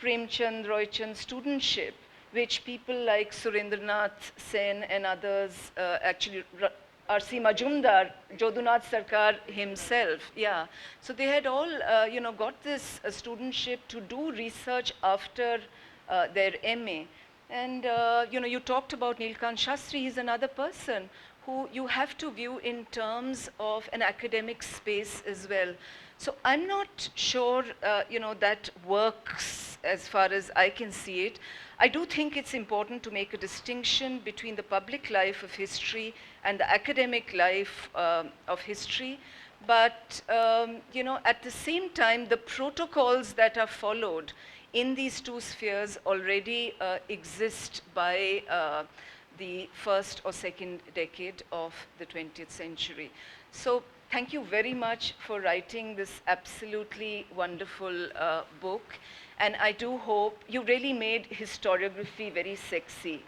Premchand Roychand studentship, which people like Surendranath Sen and others, actually R.C. Majumdar, Jodhunath Sarkar himself, yeah. So they had all, you know, got this studentship to do research after their MA. And, you know, you talked about Nilkant Shastri, he's another person who you have to view in terms of an academic space as well. So I'm not sure, you know, that works as far as I can see it. I do think it's important to make a distinction between the public life of history and the academic life of history. But, you know, at the same time, the protocols that are followed in these two spheres already exist by the first or second decade of the 20th century. So thank you very much for writing this absolutely wonderful book. And I do hope you really made historiography very sexy.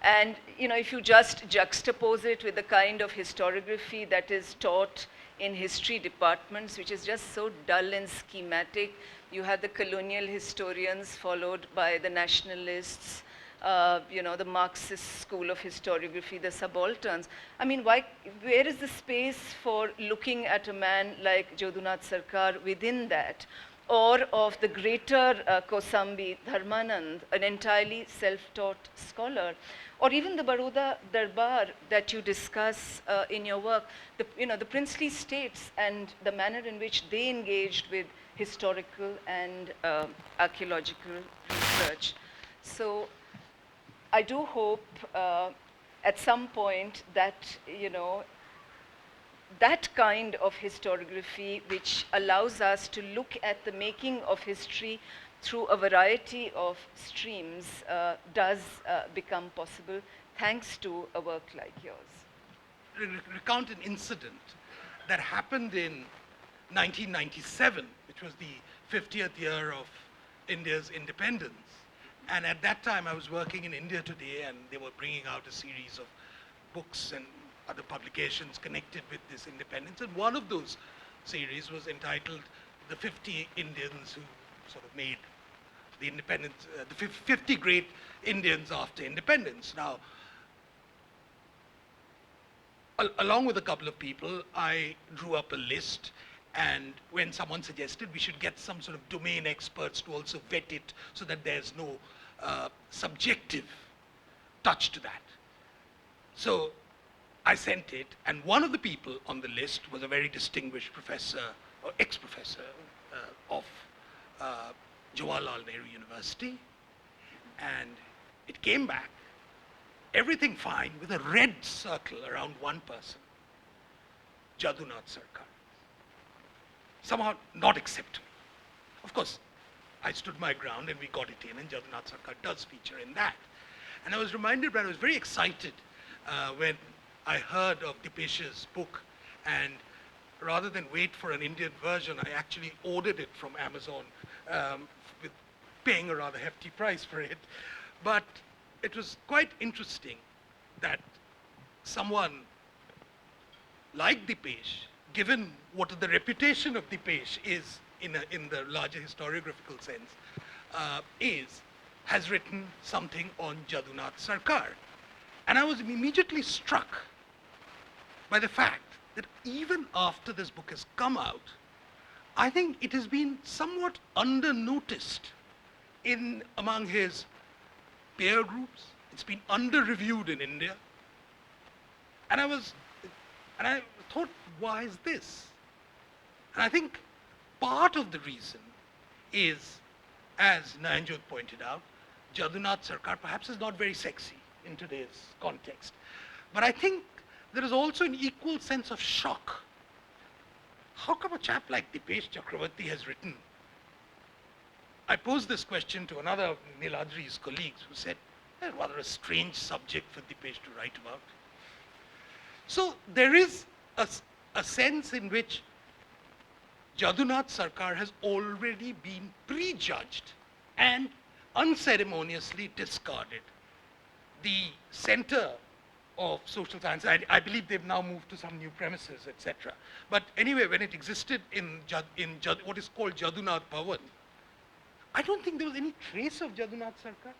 And, you know, if you just juxtapose it with the kind of historiography that is taught in history departments, which is just so dull and schematic, you have the colonial historians followed by the nationalists, you know, the Marxist school of historiography, the subalterns. I mean, where is the space for looking at a man like Jodhunath Sarkar within that? Or of the greater Kosambi Dharmanand, an entirely self-taught scholar, or even the Baroda Darbar that you discuss in your work, you know, the princely states and the manner in which they engaged with historical and archaeological research. So I do hope at some point that, you know, that kind of historiography which allows us to look at the making of history through a variety of streams does become possible thanks to a work like yours. Recount an incident that happened in 1997, which was the 50th year of India's independence. And at that time, I was working in India Today, and they were bringing out a series of books and other publications connected with this independence. And one of those series was entitled The 50 Indians Who Sort of Made the Independence, the 50 Great Indians After Independence. Now, along with a couple of people, I drew up a list, and when someone suggested we should get some sort of domain experts to also vet it so that there's no subjective touch to that. So I sent it, and one of the people on the list was a very distinguished professor, or ex-professor of Jawaharlal Nehru University, and it came back, everything fine, with a red circle around one person, Jadhunath Sarkar. Somehow not acceptable. Of course, I stood my ground and we got it in, and Jagannath Sarkar does feature in that. And I was reminded, I was very excited when I heard of Dipesh's book, and rather than wait for an Indian version, I actually ordered it from Amazon, with paying a rather hefty price for it. But it was quite interesting that someone like Dipesh, given what the reputation of Dipesh is in the larger historiographical sense, has written something on Jadunath Sarkar. And I was immediately struck by the fact that even after this book has come out, I think it has been somewhat under-noticed among his peer groups. It's been under-reviewed in India. And I thought, why is this? And I think part of the reason is, as Nayanjot pointed out, Jadunath Sarkar perhaps is not very sexy in today's context. But I think there is also an equal sense of shock. How come a chap like Dipesh Chakravarti has written? I posed this question to another of Niladri's colleagues who said, rather a strange subject for Dipesh to write about. So there is a sense in which Jadunath Sarkar has already been prejudged and unceremoniously discarded. The center of social science, I believe they've now moved to some new premises, etc. But anyway, when it existed in what is called Jadunath Bhavan, I don't think there was any trace of Jadunath Sarkar.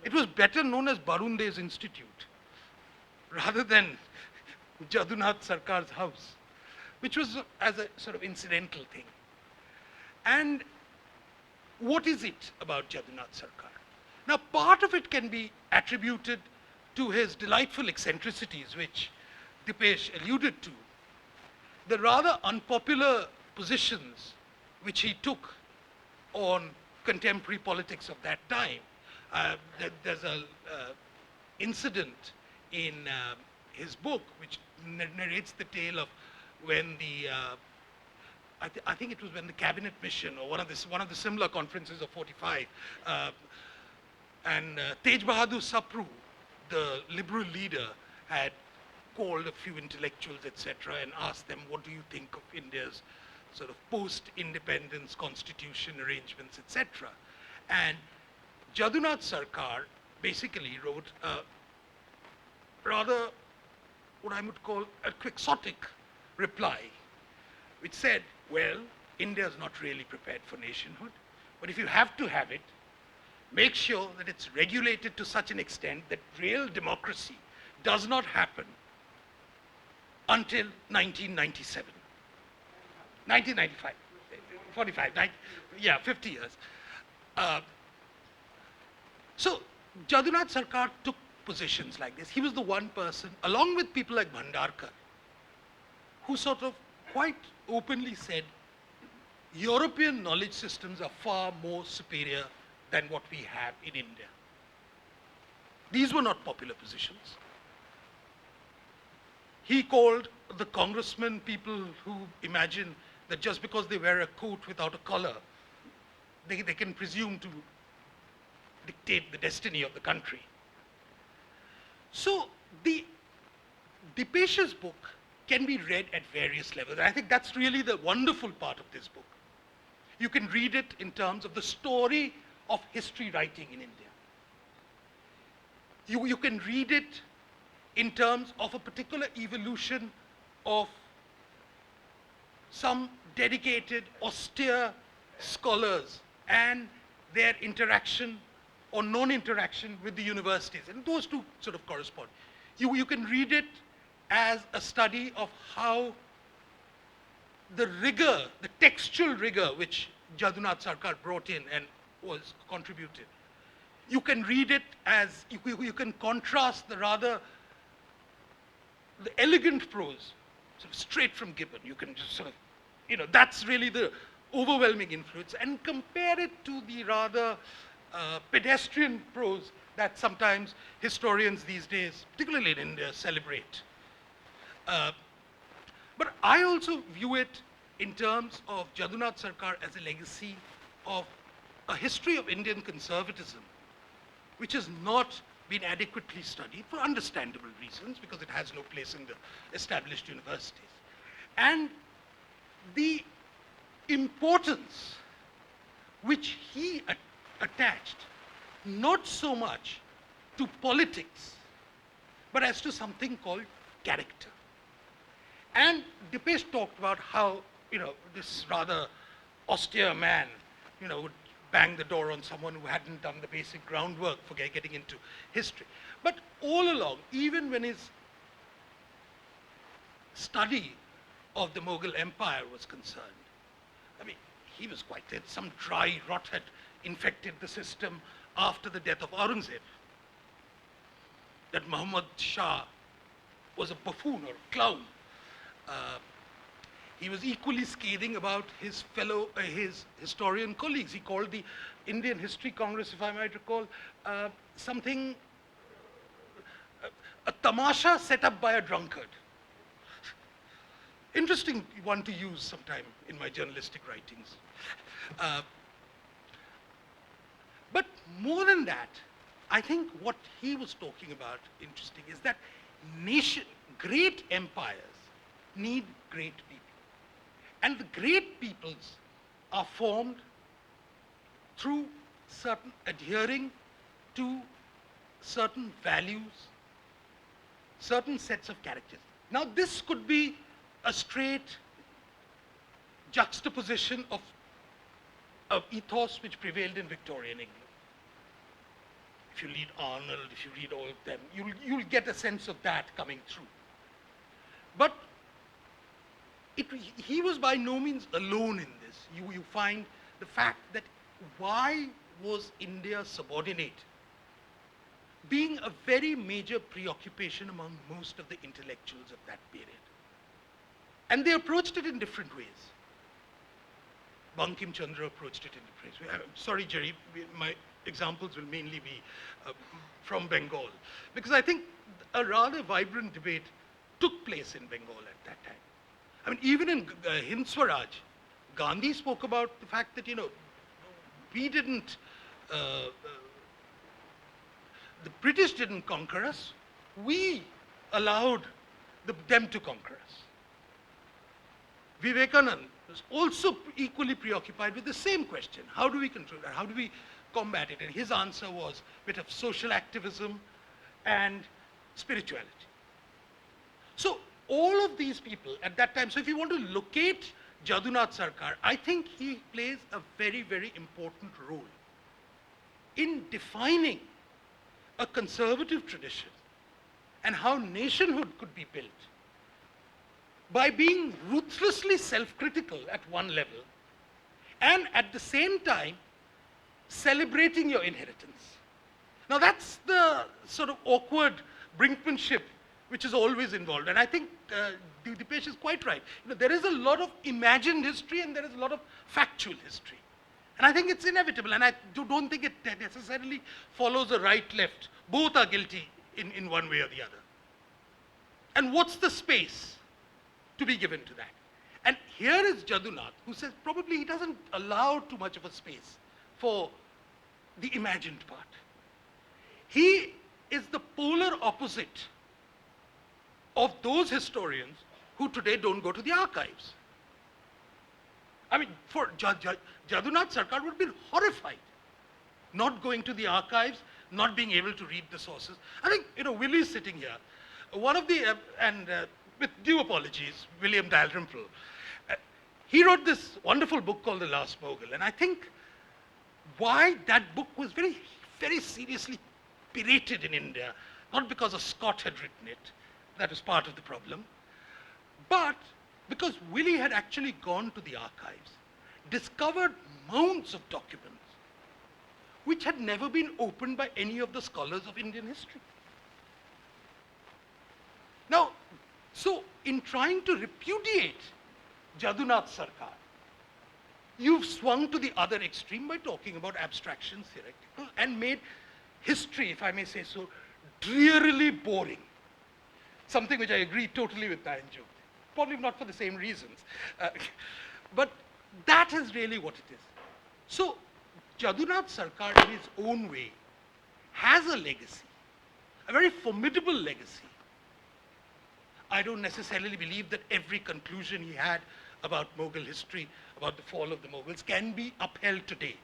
It was better known as Barunde's Institute, rather than Jadunath Sarkar's house, which was as a sort of incidental thing. And what is it about Jadunath Sarkar? Now, part of it can be attributed to his delightful eccentricities, which Dipesh alluded to, the rather unpopular positions which he took on contemporary politics of that time. There's an incident in his book which narrates the tale of when the I think it was when the cabinet mission or one of the similar conferences of 45, and Tej Bahadur Sapru, the liberal leader, had called a few intellectuals, etc., and asked them, what do you think of India's sort of post-independence constitution arrangements, etc. And Jadunath Sarkar basically wrote a rather, what I would call a quixotic reply, which said, well, India is not really prepared for nationhood, but if you have to have it, make sure that it's regulated to such an extent that real democracy does not happen until 1997. 1995, 45, 50 years. So Jadunath Sarkar took positions like this. He was the one person, along with people like Bhandarkar, who sort of quite openly said, European knowledge systems are far more superior than what we have in India. These were not popular positions. He called the congressmen people who imagine that just because they wear a coat without a collar, they can presume to dictate the destiny of the country. So Dipesh's book can be read at various levels. And I think that's really the wonderful part of this book. You can read it in terms of the story of history writing in India. You can read it in terms of a particular evolution of some dedicated, austere scholars and their interaction or non-interaction with the universities. And those two sort of correspond. You can read it as a study of how the rigor, the textual rigor which Jadunath Sarkar brought in and was contributed. You can read it as, you can contrast the rather, the elegant prose, sort of straight from Gibbon. You can just sort of, that's really the overwhelming influence, and compare it to the rather pedestrian prose that sometimes historians these days, particularly in India, celebrate. But I also view it in terms of Jadunath Sarkar as a legacy of a history of Indian conservatism which has not been adequately studied for understandable reasons, because it has no place in the established universities. And the importance which he attached not so much to politics, but as to something called character. And Dipesh talked about how, this rather austere man, would bang the door on someone who hadn't done the basic groundwork for getting into history. But all along, even when his study of the Mughal Empire was concerned, I mean, he was quite clear. Some dry rot had infected the system after the death of Aurangzeb. That Muhammad Shah was a buffoon or a clown. He was equally scathing about his his historian colleagues. He called the Indian History Congress, if I might recall, something, a tamasha set up by a drunkard. Interesting one to use sometime in my journalistic writings. But more than that, I think what he was talking about, interesting, is that great empires need great people. And the great peoples are formed through adhering to certain values, certain sets of characters. Now this could be a straight juxtaposition of ethos which prevailed in Victorian England. If you read Arnold, if you read all of them, you'll get a sense of that coming through. But he was by no means alone in this. You find the fact that why was India subordinate being a very major preoccupation among most of the intellectuals of that period. And they approached it in different ways. Bankim Chandra approached it in different ways. I'm sorry, Jerry, my examples will mainly be from Bengal, because I think a rather vibrant debate took place in Bengal at that time. I mean, even in Hind Swaraj, Gandhi spoke about the fact that, we didn't, the British didn't conquer us, we allowed them to conquer us. Vivekananda was also equally preoccupied with the same question. How do we control that? How do we combat it? And his answer was a bit of social activism and spirituality. So all of these people at that time, so if you want to locate Jadunath Sarkar, I think he plays a very, very important role in defining a conservative tradition and how nationhood could be built by being ruthlessly self-critical at one level and at the same time celebrating your inheritance. Now that's the sort of awkward brinkmanship which is always involved. And I think Dipesh is quite right. There is a lot of imagined history and there is a lot of factual history. And I think it's inevitable, and I don't think it necessarily follows a right-left. Both are guilty in one way or the other. And what's the space to be given to that? And here is Jadunath, who says probably he doesn't allow too much of a space for the imagined part. He is the polar opposite of those historians who today don't go to the archives. I mean, for Jadunath Sarkar would have been horrified not going to the archives, not being able to read the sources. I think, Willie is sitting here. One of the, with due apologies, William Dalrymple, he wrote this wonderful book called The Last Mughal. And I think why that book was very, very seriously pirated in India, not because a Scot had written it, that was part of the problem, but because Willie had actually gone to the archives, discovered mounds of documents which had never been opened by any of the scholars of Indian history. Now, so in trying to repudiate Jadunath Sarkar, you've swung to the other extreme by talking about abstractions, theoretical, and made history, if I may say so, drearily boring. Something which I agree totally with Nayan Jyoti. Probably not for the same reasons. But that is really what it is. So Jadunath Sarkar, in his own way, has a legacy, a very formidable legacy. I don't necessarily believe that every conclusion he had about Mughal history, about the fall of the Mughals, can be upheld today.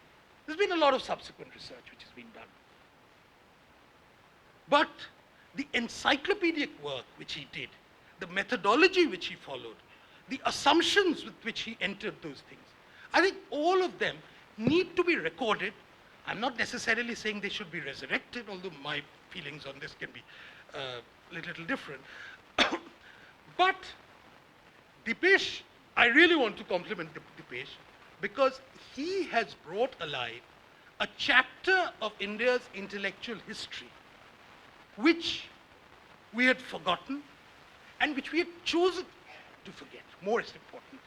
There's been a lot of subsequent research which has been done. But the encyclopedic work which he did, the methodology which he followed, the assumptions with which he entered those things, I think all of them need to be recorded. I'm not necessarily saying they should be resurrected, although my feelings on this can be a little different. But Dipesh, I really want to compliment Dipesh because he has brought alive a chapter of India's intellectual history which we had forgotten and which we had chosen to forget. More is important.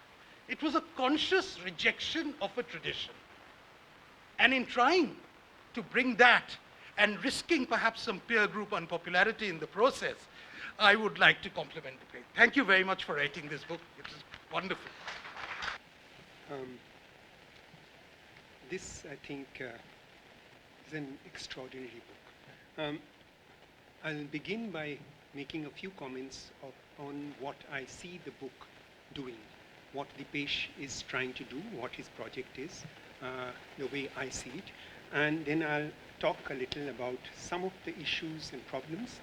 It was a conscious rejection of a tradition. And in trying to bring that and risking perhaps some peer group unpopularity in the process, I would like to compliment Dipesh. Thank you very much for writing this book. It is wonderful. This, I think, is an extraordinary book. I'll begin by making a few comments on what I see the book doing, what Dipesh is trying to do, what his project is, the way I see it. And then I'll talk a little about some of the issues and problems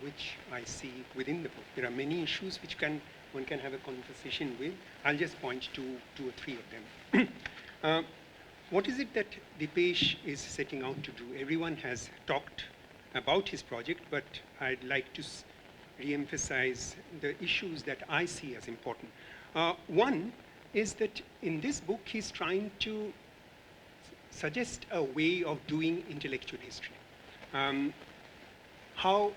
which I see within the book. There are many issues which one can have a conversation with. I'll just point to 2 or 3 of them. What is it that Dipesh is setting out to do? Everyone has talked about his project, but I'd like to re-emphasize the issues that I see as important. One is that in this book, he's trying to suggest a way of doing intellectual history. How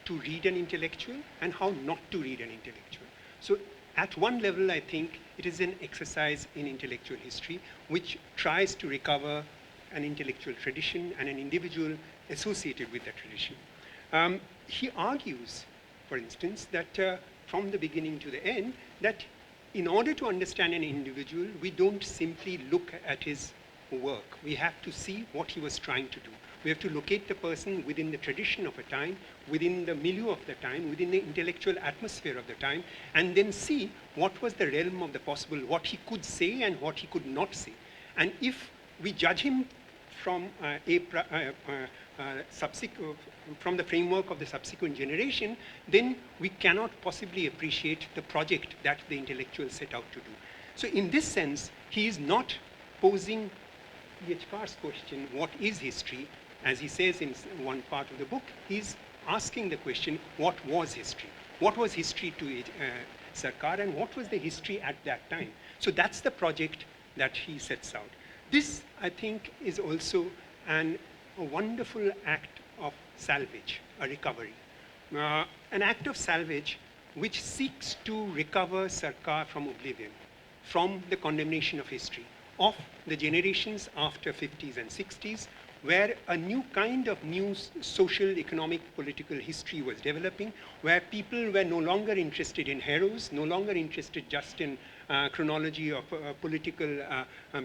to read an intellectual and how not to read an intellectual. So at one level, I think it is an exercise in intellectual history which tries to recover an intellectual tradition and an individual associated with that tradition. He argues, for instance, that from the beginning to the end, that in order to understand an individual, we don't simply look at his work. We have to see what he was trying to do. We have to locate the person within the tradition of a time, within the milieu of the time, within the intellectual atmosphere of the time, and then see what was the realm of the possible, what he could say and what he could not say. And if we judge him from from the framework of the subsequent generation, then we cannot possibly appreciate the project that the intellectual set out to do. So in this sense, he is not posing Yechkar's question, what is history? As he says in one part of the book, he's asking the question, what was history? What was history to Sarkar and what was the history at that time? So that's the project that he sets out. This, I think, is also a wonderful act of salvage, a recovery. An act of salvage which seeks to recover Sarkar from oblivion, from the condemnation of history, of the generations after 50s and 60s, where a new kind of new social, economic, political history was developing, where people were no longer interested in heroes, no longer interested just in chronology of political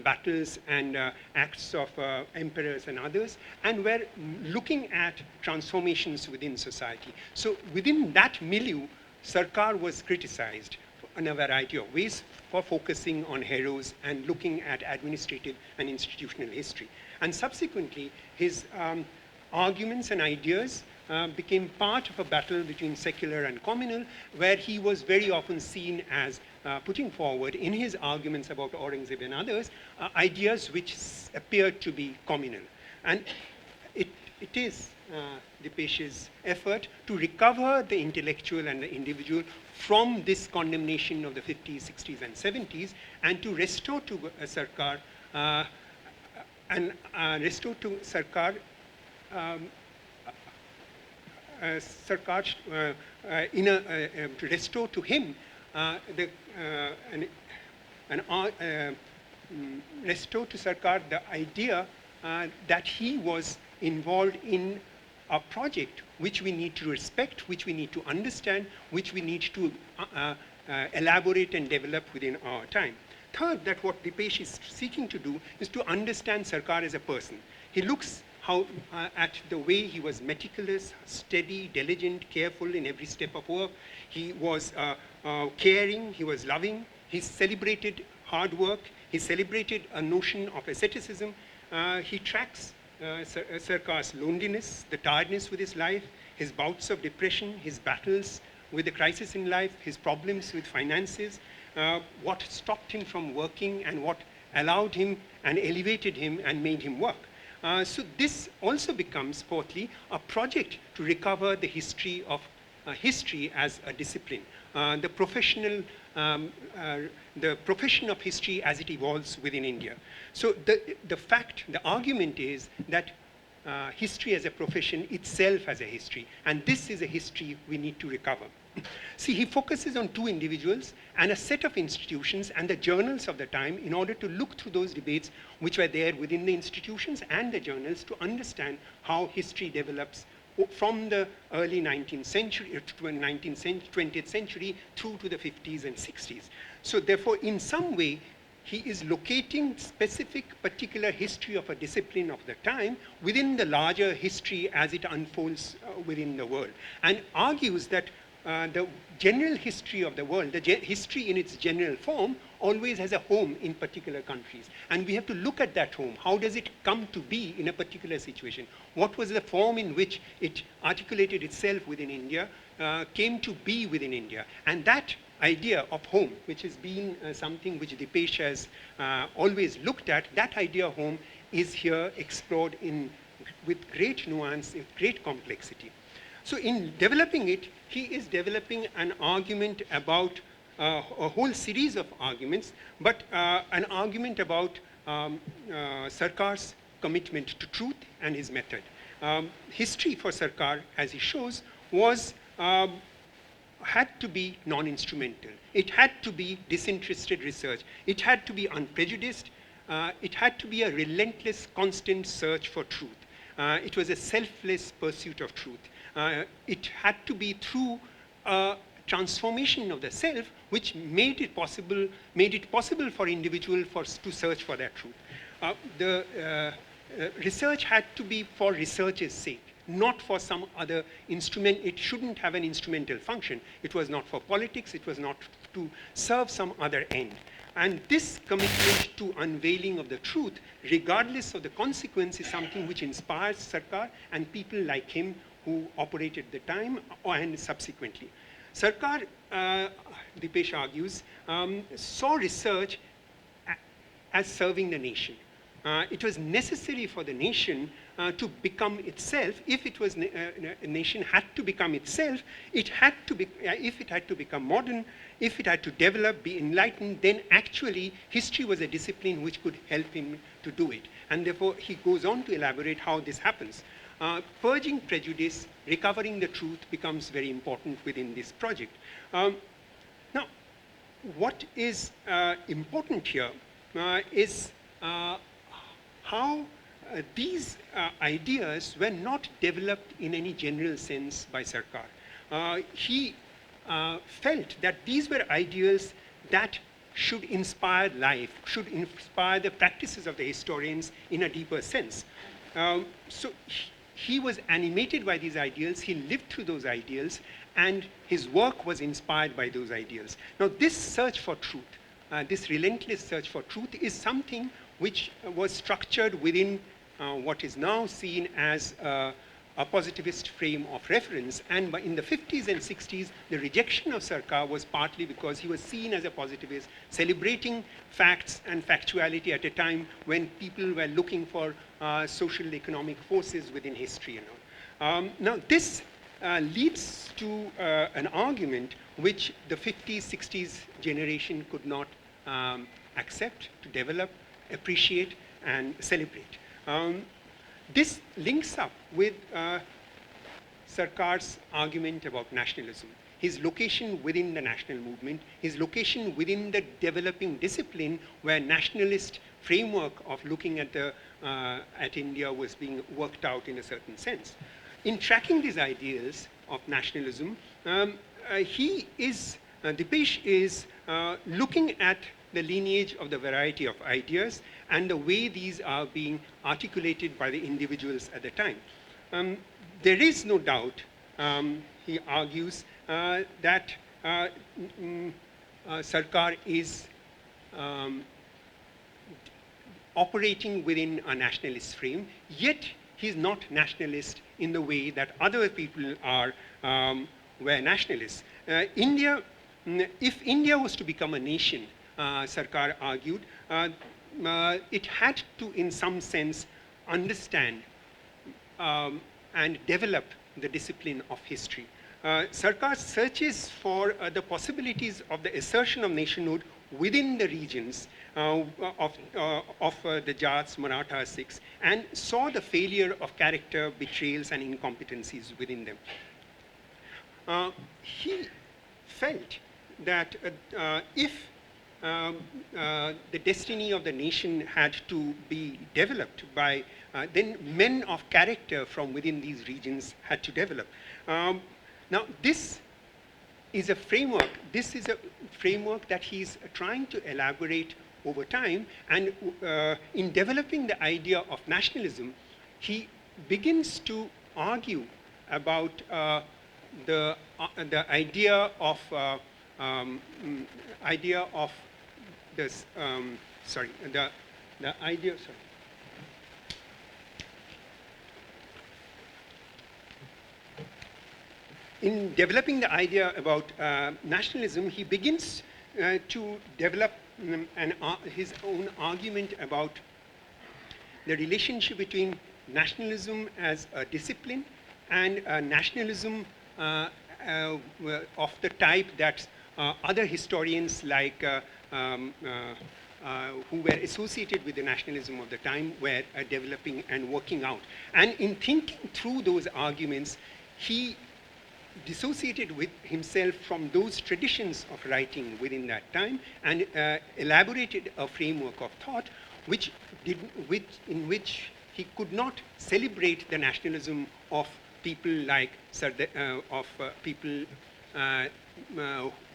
battles and acts of emperors and others, and were looking at transformations within society. So within that milieu, Sarkar was criticized in a variety of ways for focusing on heroes and looking at administrative and institutional history. And subsequently, his arguments and ideas became part of a battle between secular and communal, where he was very often seen as putting forward in his arguments about Aurangzeb and others, ideas which appeared to be communal. And it is Dipesh's effort to recover the intellectual and the individual from this condemnation of the 50s, 60s, and 70s, and to restore to Sarkar to restore to him restore to Sarkar the idea that he was involved in a project which we need to respect, which we need to understand, which we need to elaborate and develop within our time. third, that what Dipesh is seeking to do is to understand Sarkar as a person. He looks at the way he was meticulous, steady, diligent, careful in every step of work. He was caring, he was loving, he celebrated hard work, he celebrated a notion of asceticism. He tracks Sarkar's loneliness, the tiredness with his life, his bouts of depression, his battles with the crisis in life, his problems with finances, what stopped him from working and what allowed him and elevated him and made him work. So this also becomes, fourthly, a project to recover the history of history as a discipline, the profession of history as it evolves within India. So the argument is that history as a profession itself has a history, and this is a history we need to recover. See, he focuses on two individuals and a set of institutions and the journals of the time in order to look through those debates which were there within the institutions and the journals to understand how history develops from the early 19th century to 20th century through to the 50s and 60s. So therefore, in some way, he is locating specific particular history of a discipline of the time within the larger history as it unfolds within the world, and argues that the general history of the world, the history in its general form, always has a home in particular countries. And we have to look at that home. How does it come to be in a particular situation? What was the form in which it articulated itself within India, came to be within India? And that idea of home, which has been something which Dipesh has always looked at, that idea of home is here explored with great nuance, with great complexity. So in developing it, he is developing an argument about a whole series of arguments, but an argument about Sarkar's commitment to truth and his method. History for Sarkar, as he shows, was had to be non-instrumental. It had to be disinterested research. It had to be unprejudiced. It had to be a relentless, constant search for truth. It was a selfless pursuit of truth. It had to be through a transformation of the self which made it possible for individual to search for that truth. The research had to be for research's sake, not for some other instrument. It shouldn't have an instrumental function. It was not for politics. It was not to serve some other end. And this commitment to unveiling of the truth, regardless of the consequence, is something which inspires Sarkar and people like him who operated at the time and subsequently. Sarkar, Dipesh argues, saw research as serving the nation. It was necessary for the nation to become itself. If it was a nation had to become itself, it had to be, if it had to become modern, if it had to develop, be enlightened, then actually history was a discipline which could help him to do it. And therefore, he goes on to elaborate how this happens. Purging prejudice, recovering the truth becomes very important within this project. Now, what is important here is how these ideas were not developed in any general sense by Sarkar. He felt that these were ideas that should inspire life, should inspire the practices of the historians in a deeper sense. So he was animated by these ideals, he lived through those ideals, and his work was inspired by those ideals. Now, this search for truth, this relentless search for truth is something which was structured within what is now seen as a positivist frame of reference. And in the 50s and 60s, the rejection of Sarkar was partly because he was seen as a positivist, celebrating facts and factuality at a time when people were looking for social economic forces within history and all. Now, this leads to an argument which the 50s, 60s generation could not accept, to develop, appreciate, and celebrate. This links up with Sarkar's argument about nationalism, his location within the national movement, his location within the developing discipline where nationalist framework of looking at India was being worked out in a certain sense. In tracking these ideals of nationalism, Dipesh is looking at the lineage of the variety of ideas and the way these are being articulated by the individuals at the time. There is no doubt, he argues, that Sarkar is operating within a nationalist frame, yet he's not nationalist in the way that other people are, were nationalists. If India was to become a nation, Sarkar argued, it had to, in some sense, understand and develop the discipline of history. Sarkar searches for the possibilities of the assertion of nationhood within the regions of the Jats, Marathas, Sikhs, and saw the failure of character, betrayals, and incompetencies within them. He felt that if the destiny of the nation had to be developed by, then men of character from within these regions had to develop. Now, this is a framework. This is a framework that he's trying to elaborate over time. And in developing the idea of nationalism, he begins to argue about the idea of this. The idea. Sorry. In developing the idea about nationalism, he begins to develop his own argument about the relationship between nationalism as a discipline and nationalism of the type that other historians like who were associated with the nationalism of the time were developing and working out. And in thinking through those arguments, he dissociated with himself from those traditions of writing within that time and elaborated a framework of thought in which he could not celebrate the nationalism of people like people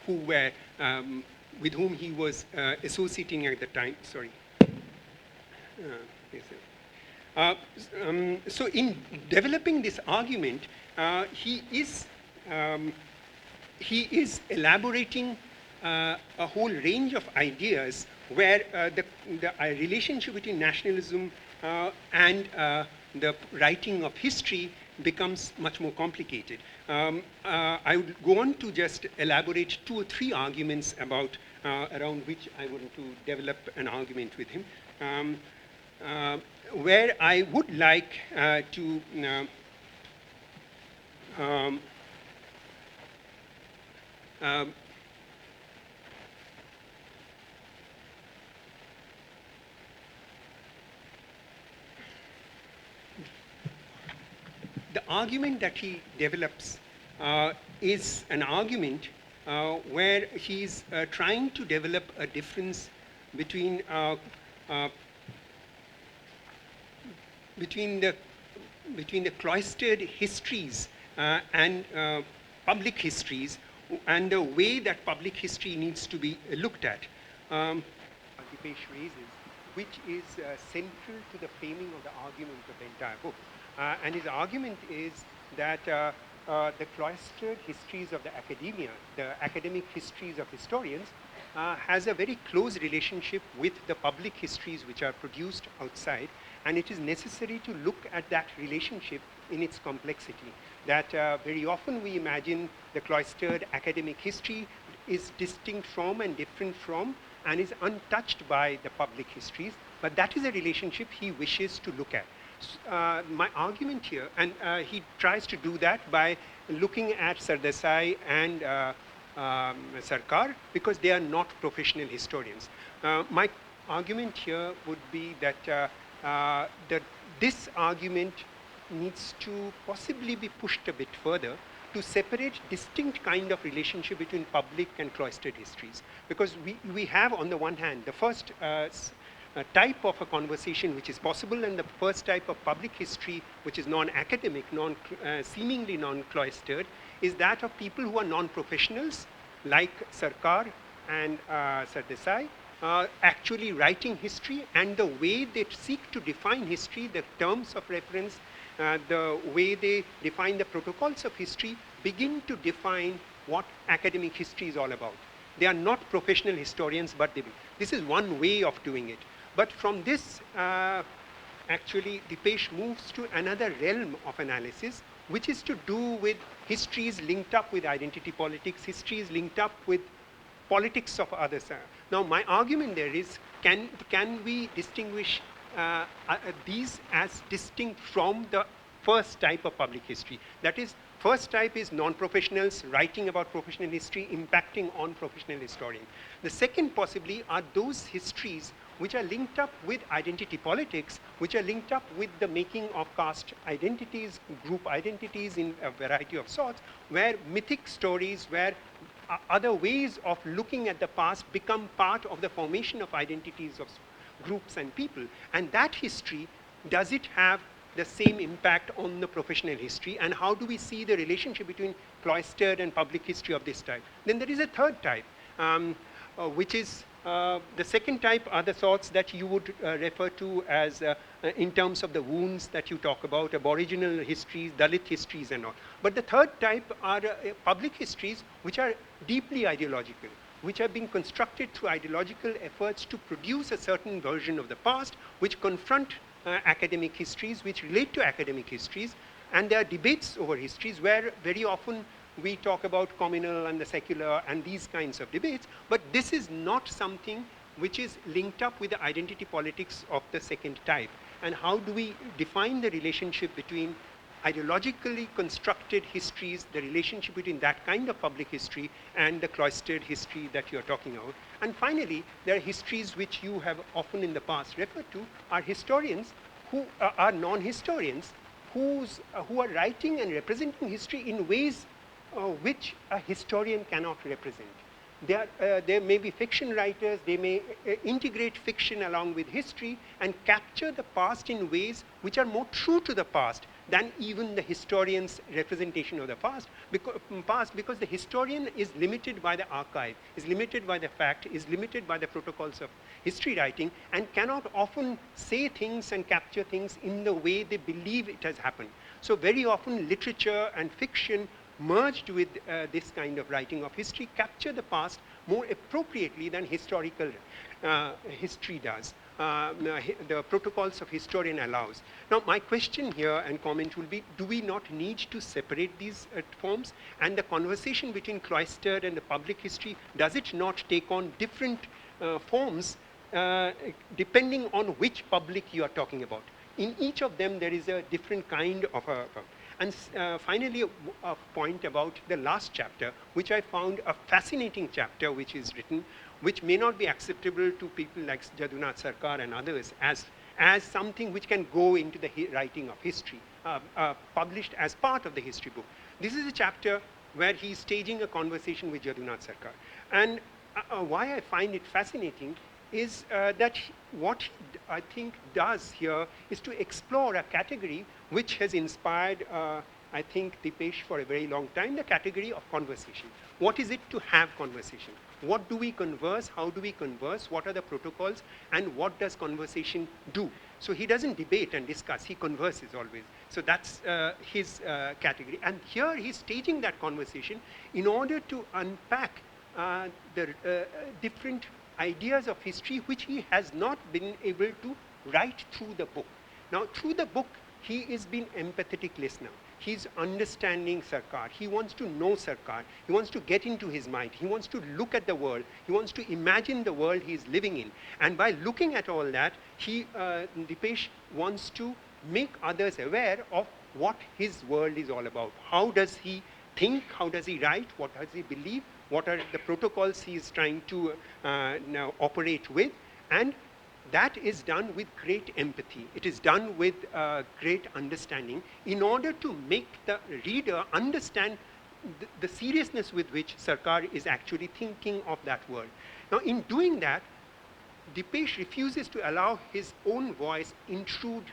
who were with whom he was associating at the time. Sorry. So in developing this argument, he is elaborating a whole range of ideas where the relationship between nationalism and the writing of history becomes much more complicated. I would go on to just elaborate 2 or 3 arguments about around which I want to develop an argument with him, where I would like to the argument that he develops is an argument where he's trying to develop a difference between the cloistered histories and public histories and the way that public history needs to be looked at. Dipesh raises, which is central to the framing of the argument of the entire book. And his argument is that the cloistered histories of the academia, the academic histories of historians, has a very close relationship with the public histories which are produced outside, and it is necessary to look at that relationship in its complexity. That very often we imagine the cloistered academic history is distinct from and different from and is untouched by the public histories, but that is a relationship he wishes to look at. My argument here, and he tries to do that by looking at Sardesai and Sarkar because they are not professional historians. My argument here would be that this argument needs to possibly be pushed a bit further to separate distinct kind of relationship between public and cloistered histories. Because we have on the one hand the first type of a conversation which is possible, and the first type of public history which is non-academic, seemingly non-cloistered, is that of people who are non-professionals like Sarkar and Sardesai, actually writing history, and the way they seek to define history, the terms of reference, the way they define the protocols of history, begin to define what academic history is all about. They are not professional historians, but this is one way of doing it. But from this, actually, Dipesh moves to another realm of analysis, which is to do with histories linked up with identity politics, histories linked up with politics of others. Now, my argument there is, can we distinguish these as distinct from the first type of public history? That is, first type is non-professionals writing about professional history, impacting on professional historians. The second possibly are those histories which are linked up with identity politics, which are linked up with the making of caste identities, group identities in a variety of sorts, where mythic stories, where other ways of looking at the past become part of the formation of identities of groups and people. And that history, does it have the same impact on the professional history? And how do we see the relationship between cloistered and public history of this type? Then there is a third type, which is the second type are the sorts that you would refer to as in terms of the wounds that you talk about, aboriginal histories, Dalit histories and all. But the third type are public histories which are deeply ideological, which have been constructed through ideological efforts to produce a certain version of the past, which confront academic histories, which relate to academic histories, and there are debates over histories where very often we talk about communal and the secular and these kinds of debates, but this is not something which is linked up with the identity politics of the second type. And how do we define the relationship between ideologically constructed histories, the relationship between that kind of public history and the cloistered history that you're talking about? And finally, there are histories which you have often in the past referred to, are historians who are non-historians, who are writing and representing history in ways which a historian cannot represent. There may be fiction writers, they may integrate fiction along with history and capture the past in ways which are more true to the past than even the historian's representation of the past, because the historian is limited by the archive, is limited by the fact, is limited by the protocols of history writing, and cannot often say things and capture things in the way they believe it has happened. So very often literature and fiction merged with this kind of writing of history capture the past more appropriately than historical history does. The protocols of historian allows. Now, my question here and comment will be, do we not need to separate these forms? And the conversation between cloistered and the public history, does it not take on different forms depending on which public you are talking about? In each of them, there is a different kind of a... And finally, a point about the last chapter, which I found a fascinating chapter which is written, which may not be acceptable to people like Jadunath Sarkar and others as something which can go into the writing of history, published as part of the history book. This is a chapter where he's staging a conversation with Jadunath Sarkar. And why I find it fascinating is that what I think does here is to explore a category which has inspired, I think, Dipesh for a very long time, the category of conversation. What is it to have conversation? What do we converse? How do we converse? What are the protocols? And what does conversation do? So he doesn't debate and discuss, he converses always. So that's his category. And here he's staging that conversation in order to unpack the different ideas of history which he has not been able to write through the book. Now, through the book, he is being empathetic listener. He's understanding Sarkar. He wants to know Sarkar. He wants to get into his mind. He wants to look at the world. He wants to imagine the world he is living in. And by looking at all that, Dipesh wants to make others aware of what his world is all about. How does he think? How does he write? What does he believe? What are the protocols he is trying to now operate with? And that is done with great empathy. It is done with great understanding in order to make the reader understand the seriousness with which Sarkar is actually thinking of that world. Now, in doing that, Dipesh refuses to allow his own voice intrude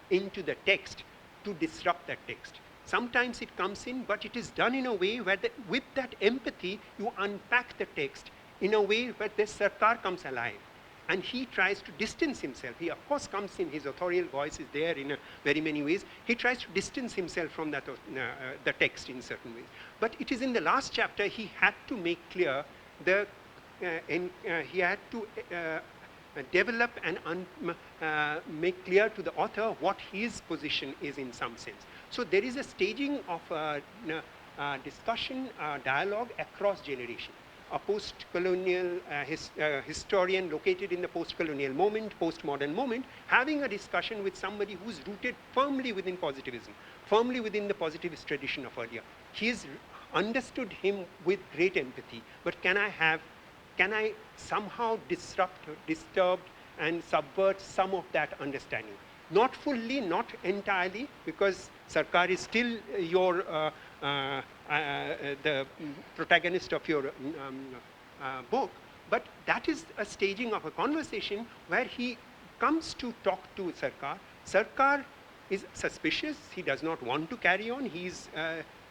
into the text to disrupt that text. Sometimes it comes in, but it is done in a way where with that empathy, you unpack the text in a way where the Sarkar comes alive. And he tries to distance himself. He, of course, comes in, his authorial voice is there in very many ways. He tries to distance himself from that, the text in certain ways. But it is in the last chapter he had to make clear he had to develop and make clear to the author what his position is in some sense. So there is a staging of discussion, dialogue across generation. A post-colonial historian located in the post-colonial moment, post-modern moment, having a discussion with somebody who's rooted firmly within positivism, firmly within the positivist tradition of earlier. He's understood him with great empathy, but can I somehow disturb and subvert some of that understanding? Not fully, not entirely, because Sarkar is still your the protagonist of your book, but that is a staging of a conversation where he comes to talk to Sarkar. Sarkar is suspicious, he does not want to carry on, he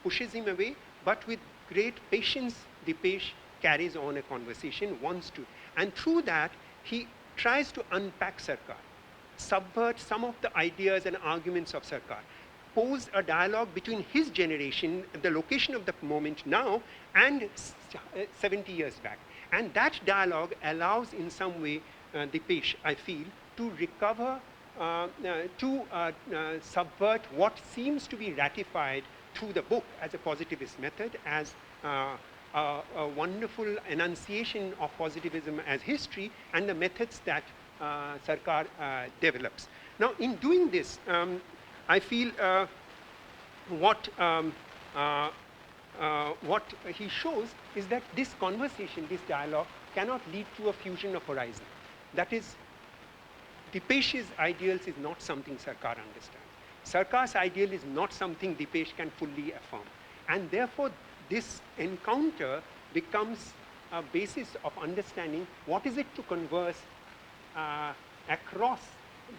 pushes him away, but with great patience, Dipesh carries on a conversation, wants to, and through that, he tries to unpack Sarkar, subvert some of the ideas and arguments of Sarkar, pose a dialogue between his generation, the location of the moment now, and 70 years back. And that dialogue allows in some way Dipesh, I feel, to recover, subvert what seems to be ratified through the book as a positivist method, as a wonderful enunciation of positivism as history, and the methods that Sarkar develops. Now, in doing this, I feel what he shows is that this conversation, this dialogue, cannot lead to a fusion of horizon. That is, Dipesh's ideals is not something Sarkar understands. Sarkar's ideal is not something Dipesh can fully affirm. And therefore, this encounter becomes a basis of understanding what is it to converse across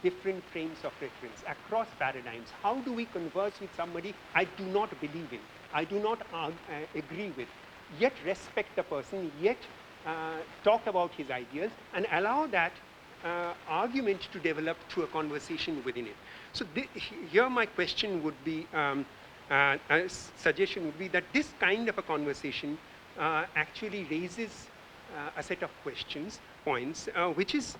different frames of reference, across paradigms. How do we converse with somebody I do not believe in, I do not agree with, yet respect the person, yet talk about his ideals, and allow that argument to develop through a conversation within it. So here my question would be, a suggestion would be that this kind of a conversation actually raises a set of questions, points, which is,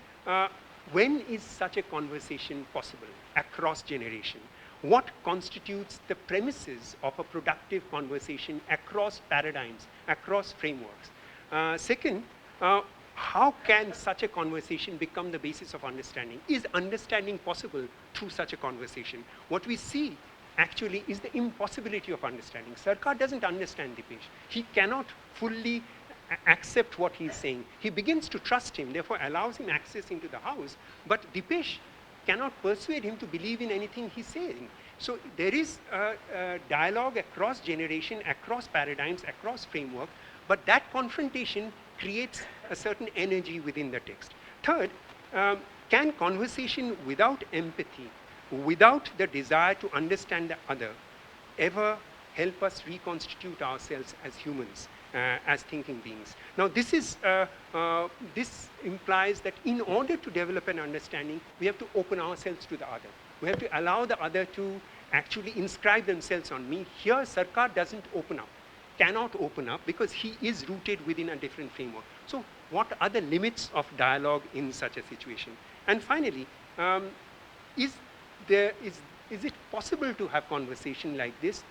when is such a conversation possible across generation? What constitutes the premises of a productive conversation across paradigms, across frameworks? Second, how can such a conversation become the basis of understanding? Is understanding possible through such a conversation? What we see actually is the impossibility of understanding. Sarkar doesn't understand Dipesh. He cannot fully accept what he's saying. He begins to trust him, therefore allows him access into the house, but Dipesh cannot persuade him to believe in anything he's saying. So there is a dialogue across generation, across paradigms, across framework, but that confrontation creates a certain energy within the text. Third, can conversation without empathy, without the desire to understand the other, ever help us reconstitute ourselves as humans, as thinking beings? Now, this implies that in order to develop an understanding, we have to open ourselves to the other. We have to allow the other to actually inscribe themselves on me. Here, Sarkar doesn't open up, cannot open up, because he is rooted within a different framework. So what are the limits of dialogue in such a situation? And finally, is it possible to have conversation like this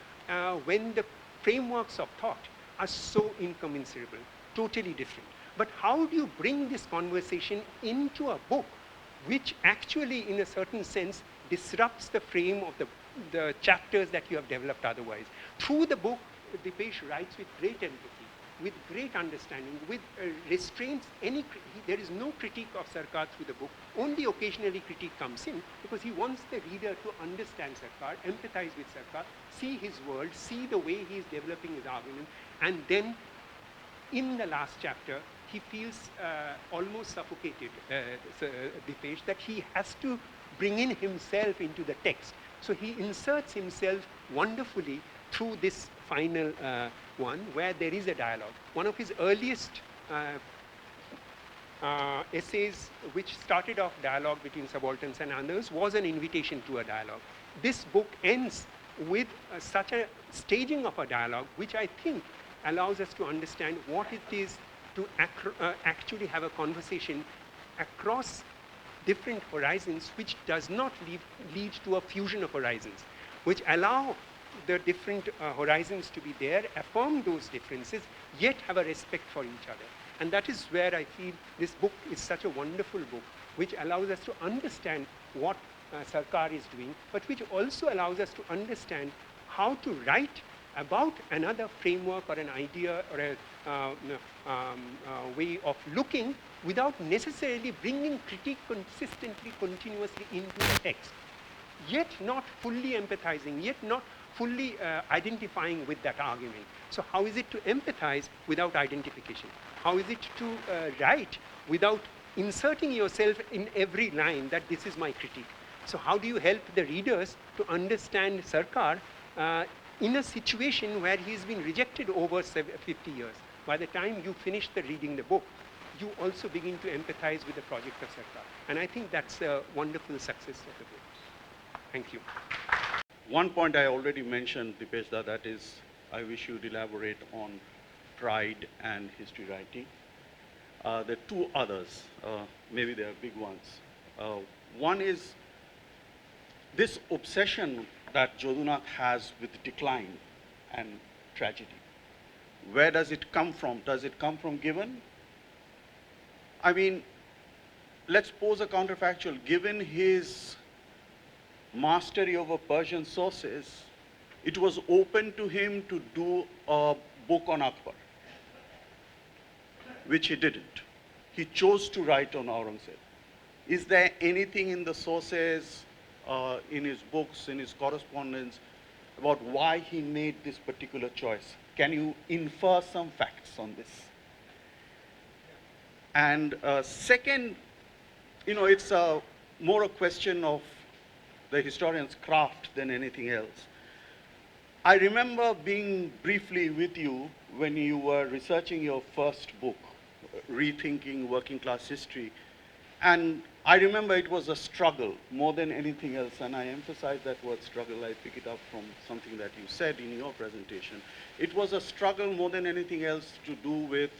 when the frameworks of thought are so incommensurable, totally different? But how do you bring this conversation into a book which actually, in a certain sense, disrupts the frame of the chapters that you have developed otherwise? Through the book, Dipesh writes with great empathy, with great understanding, with restraints. There is no critique of Sarkar through the book. Only occasionally critique comes in, because he wants the reader to understand Sarkar, empathize with Sarkar, see his world, see the way he is developing his argument, and then in the last chapter, he feels almost suffocated, Dipesh, that he has to bring in himself into the text. So he inserts himself wonderfully through this final one, where there is a dialogue. One of his earliest essays which started off dialogue between subalterns and others was an invitation to a dialogue. This book ends with such a staging of a dialogue, which I think allows us to understand what it is to actually have a conversation across different horizons, which does not lead to a fusion of horizons, which allow the different horizons to be there, affirm those differences, yet have a respect for each other. And that is where I feel this book is such a wonderful book, which allows us to understand what Sarkar is doing, but which also allows us to understand how to write about another framework or an idea or a way of looking without necessarily bringing critique consistently, continuously into the text, yet not fully empathizing, yet not fully identifying with that argument. So how is it to empathize without identification? How is it to write without inserting yourself in every line that this is my critique? So how do you help the readers to understand Sarkar in a situation where he's been rejected over 50 years? By the time you finish reading the book, you also begin to empathize with the project of Sarkar. And I think that's a wonderful success of the book. Thank you. One point I already mentioned, Dipeshda, that is, I wish you'd elaborate on pride and history writing. There are two others, maybe they are big ones. One is this obsession that Jadunath has with decline and tragedy. Where does it come from? Does it come from Given? I mean, let's pose a counterfactual. Given his mastery over Persian sources, it was open to him to do a book on Akbar, which he didn't. He chose to write on Aurangzeb. Is there anything in the sources, in his books, in his correspondence, about why he made this particular choice? Can you infer some facts on this? And second, it's more a question of the historian's craft than anything else. I remember being briefly with you when you were researching your first book, Rethinking Working Class History. And I remember it was a struggle more than anything else, and I emphasize that word struggle. I pick it up from something that you said in your presentation. It was a struggle more than anything else to do with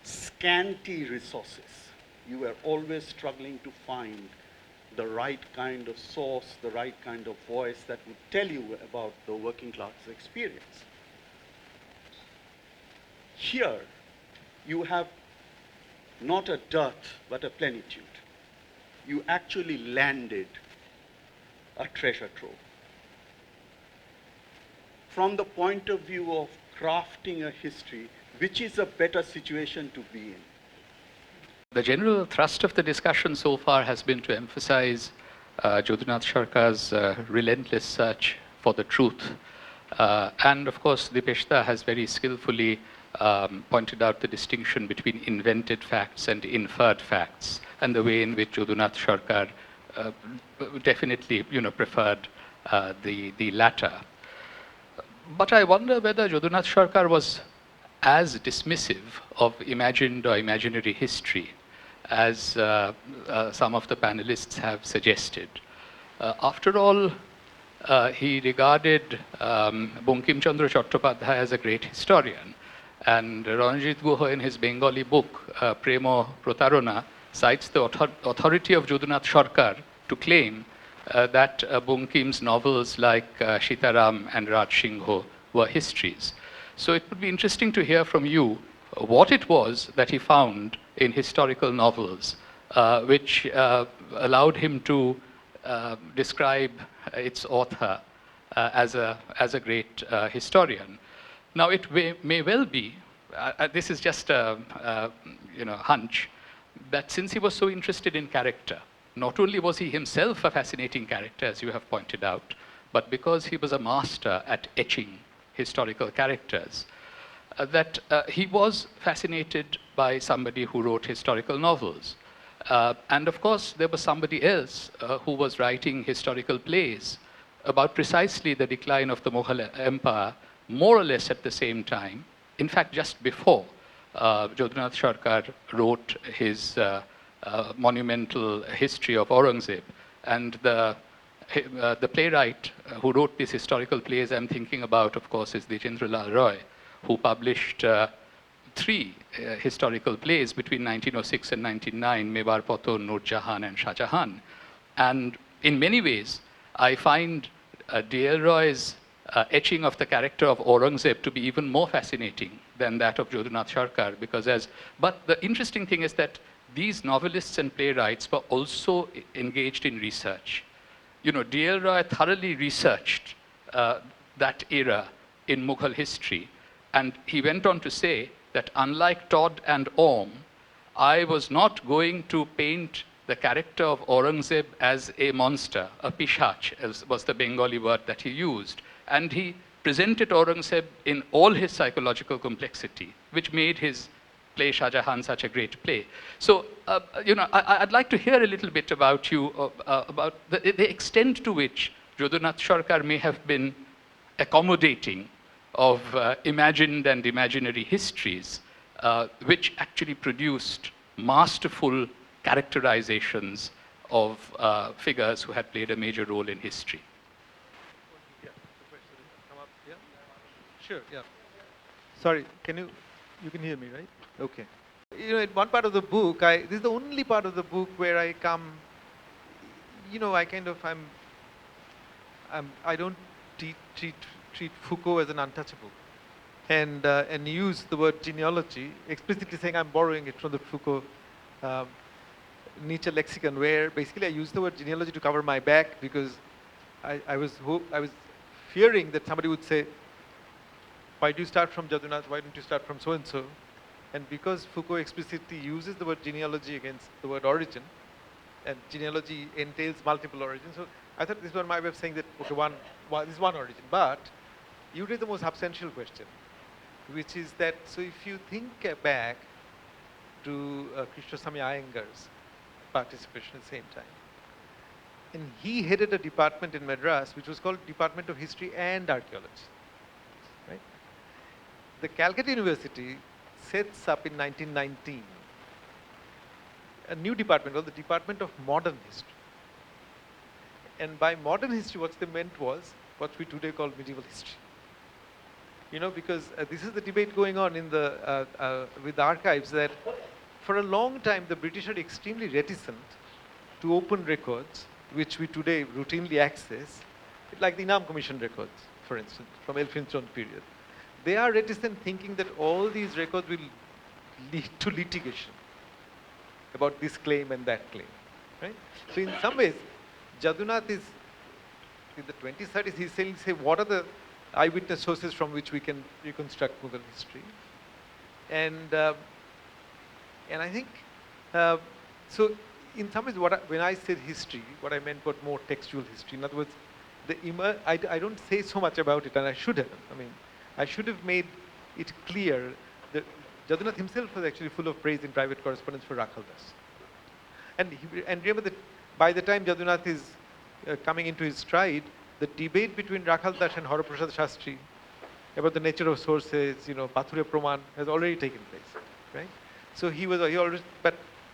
scanty resources. You were always struggling to find the right kind of source, the right kind of voice that would tell you about the working class experience. Here, you have not a dearth, but a plenitude. You actually landed a treasure trove. From the point of view of crafting a history, which is a better situation to be in? The general thrust of the discussion so far has been to emphasize Jadunath Sarkar's relentless search for the truth. And of course, Dipeshda has very skillfully pointed out the distinction between invented facts and inferred facts, and the way in which Jadunath Sarkar definitely preferred the latter. But I wonder whether Jadunath Sarkar was as dismissive of imagined or imaginary history as some of the panelists have suggested. After all, he regarded Bankim Chandra Chattopadhyay as a great historian, and Ranjit Guha in his Bengali book, Premo Protarona, cites the authority of Jadunath Sarkar to claim that Bankim's novels like Sitaram and Raj Singho were histories. So it would be interesting to hear from you what it was that he found in historical novels which allowed him to describe its author as a great historian. Now, it may well be, this is just a hunch, that since he was so interested in character, not only was he himself a fascinating character, as you have pointed out, but because he was a master at etching historical characters, that he was fascinated by somebody who wrote historical novels. And of course, there was somebody else who was writing historical plays about precisely the decline of the Mughal Empire, more or less at the same time, in fact, just before Jodhanath Sarkar wrote his monumental history of Aurangzeb. And the playwright who wrote these historical plays I'm thinking about, of course, is Dijendra Lal Roy, who published three historical plays between 1906 and 1909, Mebar Paton, Nur Jahan, and Shah Jahan. And in many ways, I find D.L. Roy's etching of the character of Aurangzeb to be even more fascinating than that of Jodhanath Sarkar, but the interesting thing is that these novelists and playwrights were also engaged in research. You know, D.L. Roy thoroughly researched that era in Mughal history, and he went on to say that unlike Todd and Orme, I was not going to paint the character of Aurangzeb as a monster, a pishach, as was the Bengali word that he used. And he presented Aurangzeb in all his psychological complexity, which made his play Shah Jahan such a great play. So, you know, I'd like to hear a little bit about you, about the extent to which Jodhanath Sarkar may have been accommodating of imagined and imaginary histories, which actually produced masterful characterizations of figures who had played a major role in history. Yeah, the question has come up. Yeah? Sure, yeah. Sorry, you can hear me, right? Okay. You know, in one part of the book, this is the only part of the book where I come, you know, I don't treat Foucault as an untouchable, and use the word genealogy, explicitly saying I'm borrowing it from the Foucault Nietzsche lexicon, where basically I use the word genealogy to cover my back, because I was fearing that somebody would say, why do you start from Jadunnath, why don't you start from so-and-so? And because Foucault explicitly uses the word genealogy against the word origin, and genealogy entails multiple origins, so I thought this was my way of saying that, okay, this is one origin. But you raised the most substantial question, which is that, so if you think back to Krishnaswamy Iyengar's participation at the same time, and he headed a department in Madras which was called Department of History and Archaeology, right? The Calcutta University sets up in 1919 a new department called the Department of Modern History. And by modern history, what they meant was what we today call medieval history. You know, because this is the debate going on in the with the archives, that for a long time the British are extremely reticent to open records which we today routinely access, like the Inam Commission records, for instance, from Elphinstone period. They are reticent, thinking that all these records will lead to litigation about this claim and that claim, right? So in some ways, Jadunnath is, in the 20s, 30s, he's saying, say, what are the eyewitness sources from which we can reconstruct Mughal history? And I think, so in some ways, when I said history, what I meant was more textual history. In other words, I don't say so much about it, and I should have. I mean, I should have made it clear that Jadunnath himself was actually full of praise in private correspondence for Rakhal Das. And remember that by the time Jadunnath is coming into his stride, the debate between Rakhal Das and Haraprasad Shastri about the nature of sources, you know, Pathure Praman, has already taken place, right? So he always, but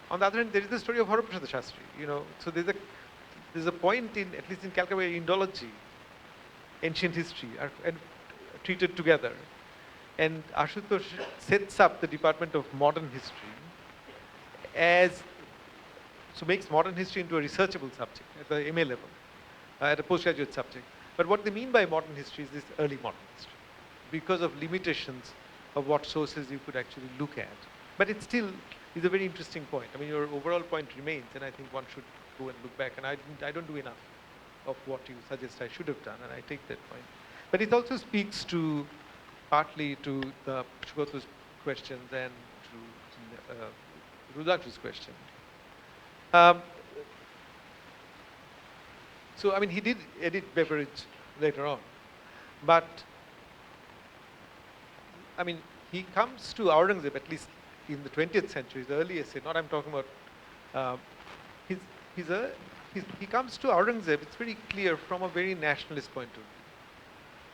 on the other hand, there is the story of Haraprasad Shastri, you know. So there's a point in, at least in Calcutta, where Indology, ancient history, are treated together. And Ashutosh sets up the Department of Modern History so makes modern history into a researchable subject at the MA level, at a postgraduate subject. But what they mean by modern history is this early modern history, because of limitations of what sources you could actually look at. But it still is a very interesting point. I mean, your overall point remains, and I think one should go and look back. And I don't do enough of what you suggest I should have done, and I take that point. But it also speaks to, partly to the Shugata's questions and to Rudakshu's question. So, I mean, he did edit Beveridge later on, but, I mean, he comes to Aurangzeb, at least in the 20th century, the early essay, not I'm talking about, he comes to Aurangzeb, it's very clear, from a very nationalist point of view.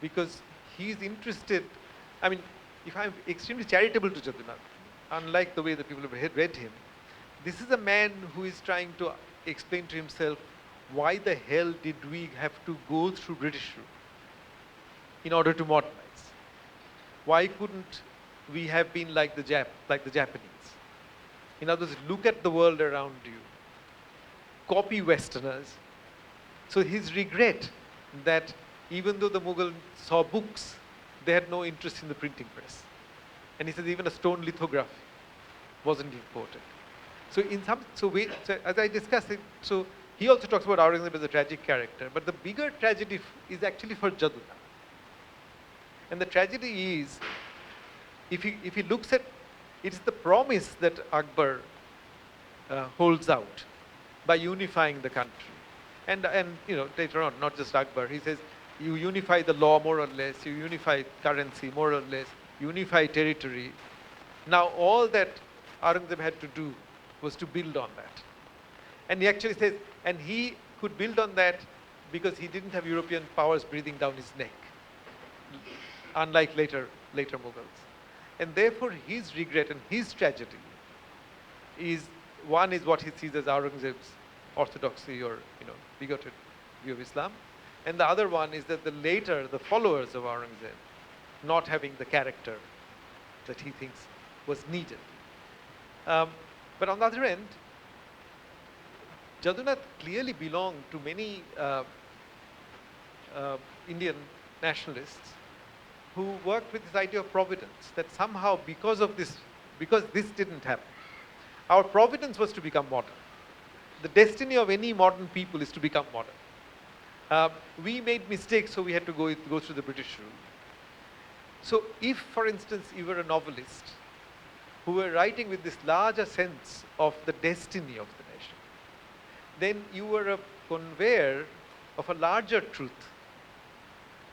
Because he's interested, I mean, if I'm extremely charitable to Jadunnath, unlike the way that people have read him, this is a man who is trying to explain to himself, why the hell did we have to go through British rule in order to modernize? Why couldn't we have been like the Japanese? In other words, look at the world around you, copy Westerners. So his regret that even though the Mughal saw books, they had no interest in the printing press. And he says even a stone lithography wasn't important. So so as I discussed it, so he also talks about Aurangzeb as a tragic character, but the bigger tragedy is actually for Jaduna. And the tragedy is, if he looks at, it's the promise that Akbar holds out by unifying the country. And you know, later on, not just Akbar, he says, you unify the law more or less, you unify currency more or less, unify territory. Now all that Aurangzeb had to do was to build on that. And he actually says, and he could build on that because he didn't have European powers breathing down his neck, unlike later Mughals. And therefore his regret and his tragedy is, one is what he sees as Aurangzeb's orthodoxy or, you know, bigoted view of Islam. And the other one is that the followers of Aurangzeb not having the character that he thinks was needed. But on the other end, Jadunath clearly belonged to many Indian nationalists who worked with this idea of providence, that somehow because this didn't happen, our providence was to become modern. The destiny of any modern people is to become modern. We made mistakes, so we had to go through the British rule. So if, for instance, you were a novelist who were writing with this larger sense of the destiny of the nation, then you were a conveyor of a larger truth.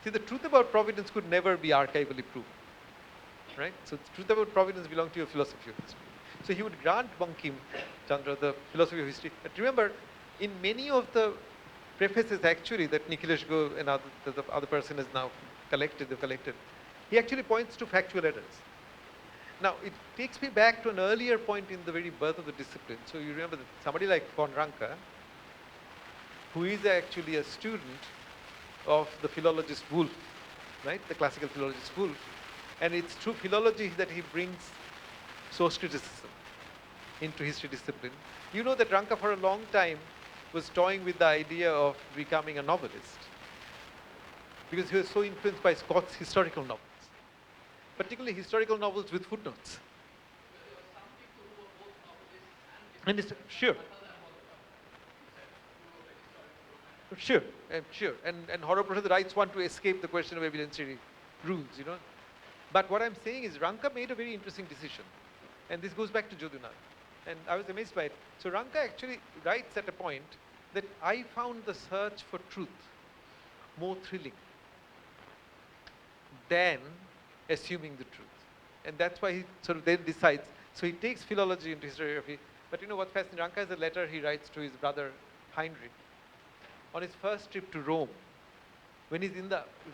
See, the truth about providence could never be archivally proven, right? So the truth about providence belonged to your philosophy of history. So he would grant Bankim Chandra the philosophy of history. But remember, in many of the prefaces actually that Nikhilesh Go and the other person has now collected, he actually points to factual errors. Now, it takes me back to an earlier point in the very birth of the discipline. So you remember that somebody like von Ranke, who is actually a student of the philologist Wolff, right? The classical philologist Wolff. And it's through philology that he brings source criticism into history discipline. You know that Ranke for a long time was toying with the idea of becoming a novelist because he was so influenced by Scott's historical novels, particularly historical novels with footnotes. And it's, sure. Sure. And Horoprasad writes one to escape the question of evidentiary rules, you know. But what I'm saying is Ranke made a very interesting decision. And this goes back to Jadunath. And I was amazed by it. So Ranke actually writes at a point that I found the search for truth more thrilling than assuming the truth. And that's why he sort of then decides. So he takes philology into historiography. But you know what's fascinating? Ranke has a letter he writes to his brother Heinrich on his first trip to Rome, when he's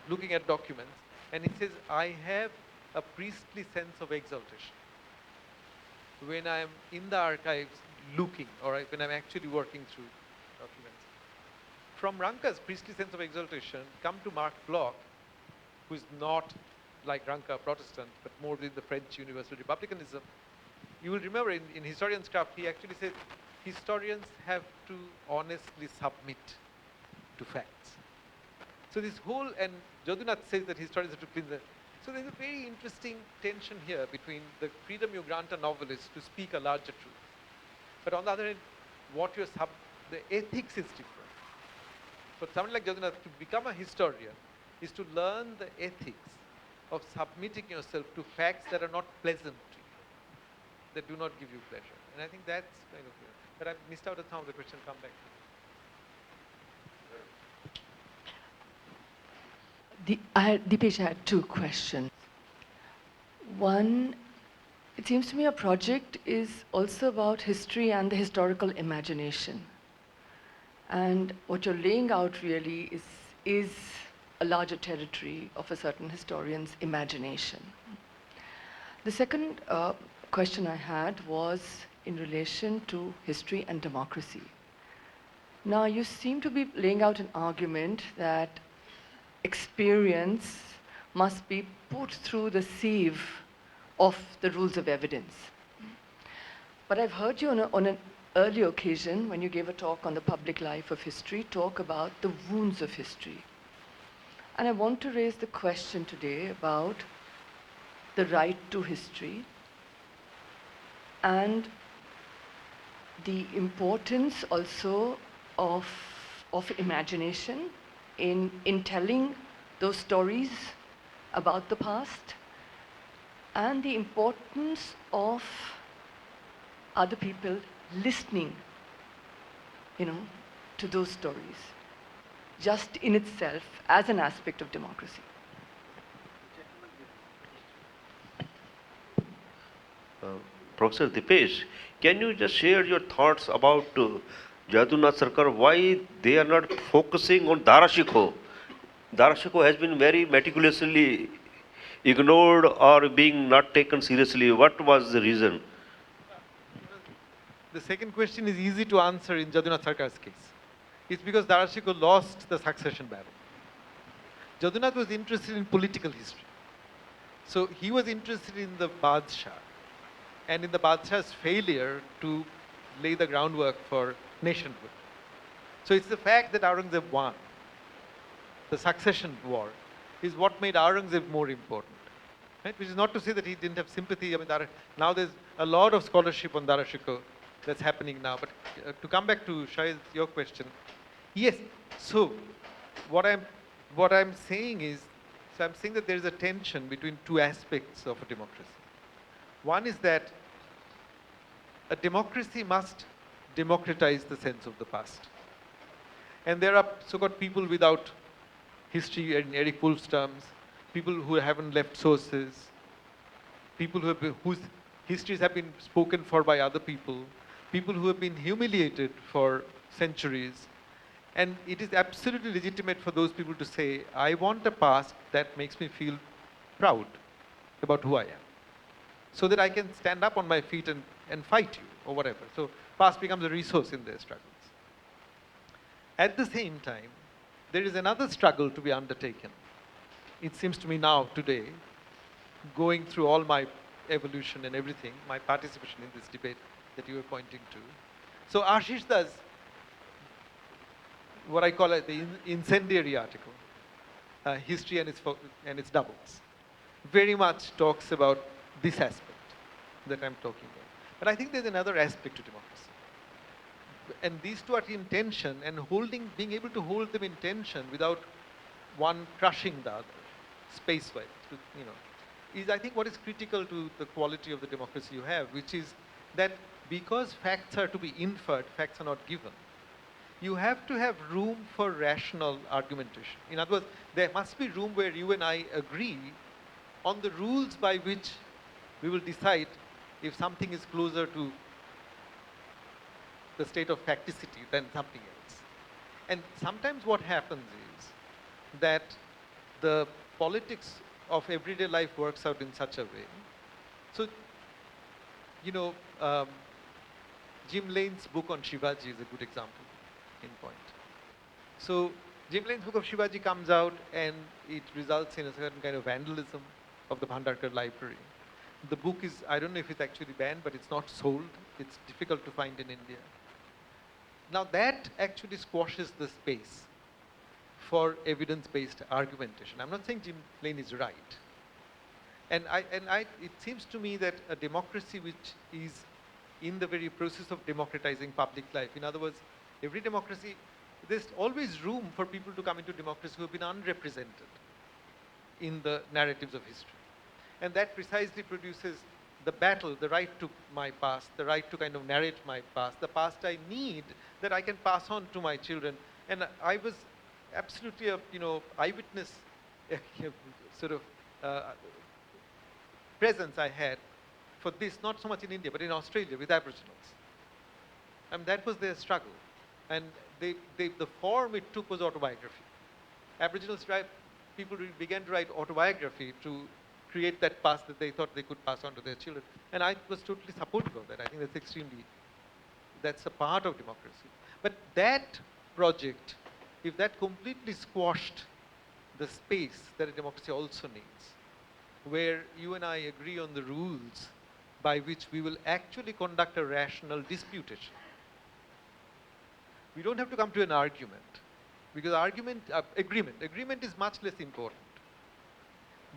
looking at documents, and he says, I have a priestly sense of exaltation when I'm in the archives looking, or when I'm actually working through documents. From Ranke's priestly sense of exaltation, come to Marc Bloch, who is not like Ranke, a Protestant, but more in the French universal republicanism. You will remember in Historian's Craft, he actually said, historians have to honestly submit to facts. So this whole, and Jadunath says that historians have to clean the, so there's a very interesting tension here between the freedom you grant a novelist to speak a larger truth. But on the other hand, the ethics is different. For someone like Jadunath, to become a historian is to learn the ethics of submitting yourself to facts that are not pleasant to you, that do not give you pleasure. And I think that's kind of, but I missed out on some of the question, come back. Dipesh, I had two questions. One, it seems to me a project is also about history and the historical imagination. And what you're laying out really is a larger territory of a certain historian's imagination. The second question I had was in relation to history and democracy. Now, you seem to be laying out an argument that experience must be put through the sieve of the rules of evidence. But I've heard you on an earlier occasion, when you gave a talk on the public life of history, talk about the wounds of history. And I want to raise the question today about the right to history and the importance also of imagination in telling those stories about the past, and the importance of other people listening, to those stories, just in itself as an aspect of democracy. Professor Dipesh, can you just share your thoughts about Jadunath Sarkar, why they are not focusing on Darashikho? Darashikho has been very meticulously ignored or being not taken seriously. What was the reason? The second question is easy to answer in Jadunath Sarkar's case. It's because Darashikho lost the succession battle. Jadunath was interested in political history. So he was interested in the Badshah and in the Badshah's failure to lay the groundwork for nationhood. So it's the fact that Aurangzeb won, the succession war, is what made Aurangzeb more important. Right? Which is not to say that he didn't have sympathy. I mean, now there's a lot of scholarship on Darashikho that's happening now. But to come back to Shahid, your question, yes. So what I'm saying is, I'm saying that there is a tension between two aspects of a democracy. One is that a democracy must democratize the sense of the past. And there are so-called people without history in Eric Wolf's terms, people who haven't left sources, people whose histories have been spoken for by other people who have been humiliated for centuries. And it is absolutely legitimate for those people to say, I want a past that makes me feel proud about who I am, so that I can stand up on my feet and fight you or whatever. So past becomes a resource in their struggles. At the same time, there is another struggle to be undertaken. It seems to me now, today, going through all my evolution and everything, my participation in this debate that you were pointing to. So Ashish does what I call the incendiary article, history and its doubles. Very much talks about this aspect that I'm talking about. But I think there's another aspect to democracy. And these two are in tension, and being able to hold them in tension without one crushing the other, space-wise, is I think what is critical to the quality of the democracy you have, which is that because facts are to be inferred, facts are not given. You have to have room for rational argumentation. In other words, there must be room where you and I agree on the rules by which we will decide if something is closer to the state of facticity than something else. And sometimes what happens is that the politics of everyday life works out in such a way. So, Jim Lane's book on Shivaji is a good example in point. So Jim Lane's book of Shivaji comes out and it results in a certain kind of vandalism of the Bhandarkar library. The book is, I don't know if it's actually banned, but it's not sold. It's difficult to find in India. Now that actually squashes the space for evidence-based argumentation. I'm not saying Jim Lane is right. And it seems to me that a democracy which is in the very process of democratizing public life, in other words, every democracy, there's always room for people to come into democracy who have been unrepresented in the narratives of history. And that precisely produces the battle, the right to my past, the right to kind of narrate my past, the past I need that I can pass on to my children. And I was absolutely a, eyewitness sort of presence I had for this, not so much in India, but in Australia with Aboriginals. And that was their struggle. And the form it took was autobiography. Aboriginals people began to write autobiography to create that past that they thought they could pass on to their children. And I was totally supportive of that. I think that's a part of democracy. But that project, if that completely squashed the space that a democracy also needs, where you and I agree on the rules by which we will actually conduct a rational disputation. We don't have to come to an argument, because agreement is much less important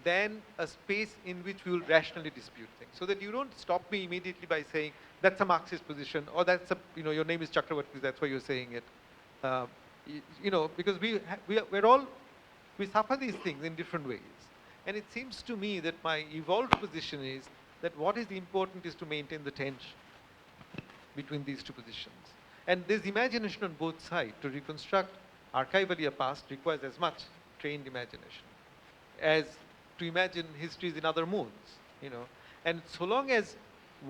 than a space in which we will rationally dispute things. So that you don't stop me immediately by saying, that's a Marxist position, or that's a, your name is Chakravarti, that's why you're saying it. Because we suffer these things in different ways. And it seems to me that my evolved position is that what is important is to maintain the tension between these two positions. And there's imagination on both sides. To reconstruct archivally a past requires as much trained imagination as to imagine histories in other modes, And so long as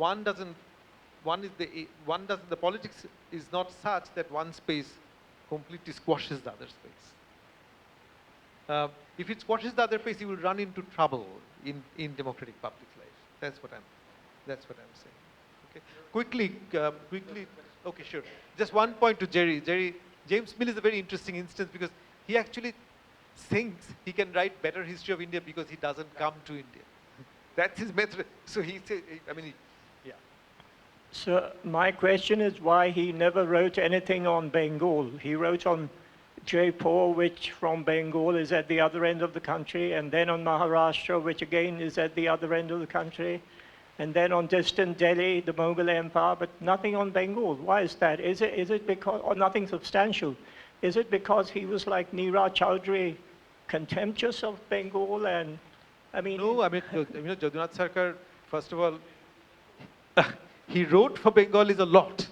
the politics is not such that one space completely squashes the other space. If it squashes the other space, you will run into trouble in democratic public life. That's what I'm saying. Okay. Quickly. Okay, sure. Just one point to Jerry. James Mill is a very interesting instance because he actually thinks he can write better history of India because he doesn't come to India. That's his method. So he said, yeah. So my question is why he never wrote anything on Bengal. He wrote on Jaipur, which from Bengal is at the other end of the country, and then on Maharashtra, which again is at the other end of the country, and then on distant Delhi, the Mughal Empire, but nothing on Bengal. Why is that? Is it because, or nothing substantial? Is it because he was like Neeraj Chowdhury, contemptuous of Bengal? And no, Jadunath Sarkar, first of all, he wrote for Bengalis a lot.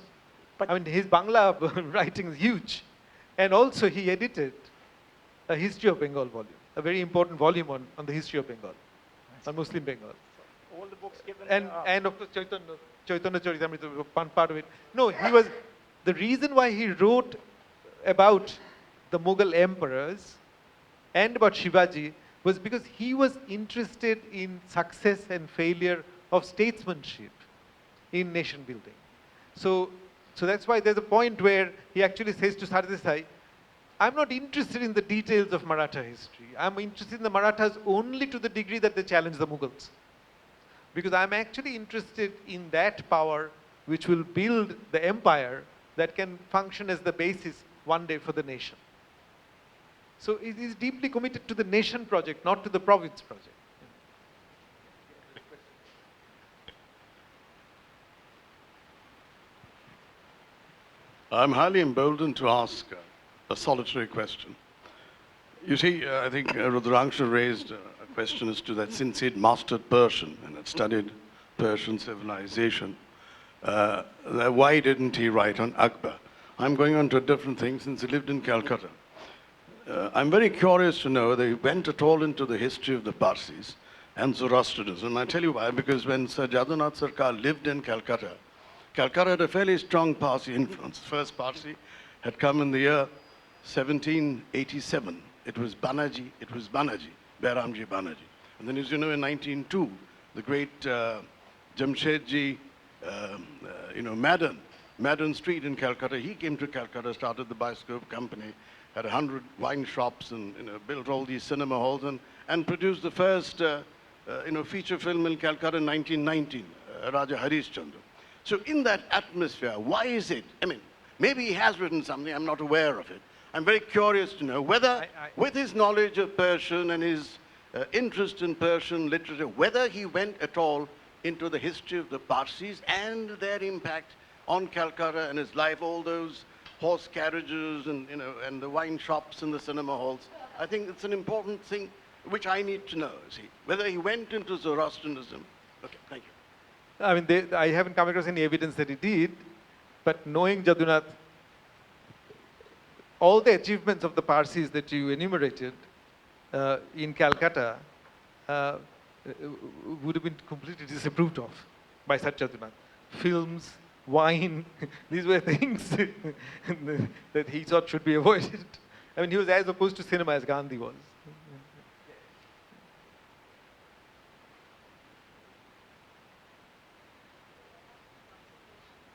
But his Bangla writing is huge. And also he edited a History of Bengal volume, a very important volume on the history of Bengal, on Muslim Bengal. all the books given And of course Chaitanya Charitamrita, one part of it. No, the reason why he wrote about the Mughal emperors and about Shivaji was because he was interested in success and failure of statesmanship in nation building. So that's why there's a point where he actually says to Sardesai, I'm not interested in the details of Maratha history. I'm interested in the Marathas only to the degree that they challenge the Mughals. Because I'm actually interested in that power which will build the empire that can function as the basis one day for the nation. So it is deeply committed to the nation project, not to the province project. I'm highly emboldened to ask a solitary question. You see, I think Rudrangsha raised a question as to that since he'd mastered Persian and had studied Persian civilization, why didn't he write on Akbar? I'm going on to a different thing since he lived in Calcutta. I'm very curious to know whether he went at all into the history of the Parsis and Zoroastrianism. I tell you why, because when Sir Jadunath Sarkar lived in Calcutta, Calcutta had a fairly strong Parsi influence. The first Parsi had come in the year 1787. It was Banerjee, Bairamji Banerjee. And then, as you know, in 1902, the great Jamshedji, Madden Street in Calcutta, he came to Calcutta, started the Bioscope Company, had 100 wine shops and built all these cinema halls and produced the first feature film in Calcutta in 1919, Raja Harishchandra. So in that atmosphere, why is it? Maybe he has written something, I'm not aware of it. I'm very curious to know whether, with his knowledge of Persian and his interest in Persian literature, whether he went at all into the history of the Parsis and their impact on Calcutta and his life, all those horse carriages and the wine shops and the cinema halls. I think it's an important thing which I need to know, whether he went into Zoroastrianism. Okay, thank you. I haven't come across any evidence that he did, but knowing Jadunath, all the achievements of the Parsis that you enumerated in Calcutta would have been completely disapproved of by Sir Jadunath. Films, wine, these were things that he thought should be avoided. He was as opposed to cinema as Gandhi was.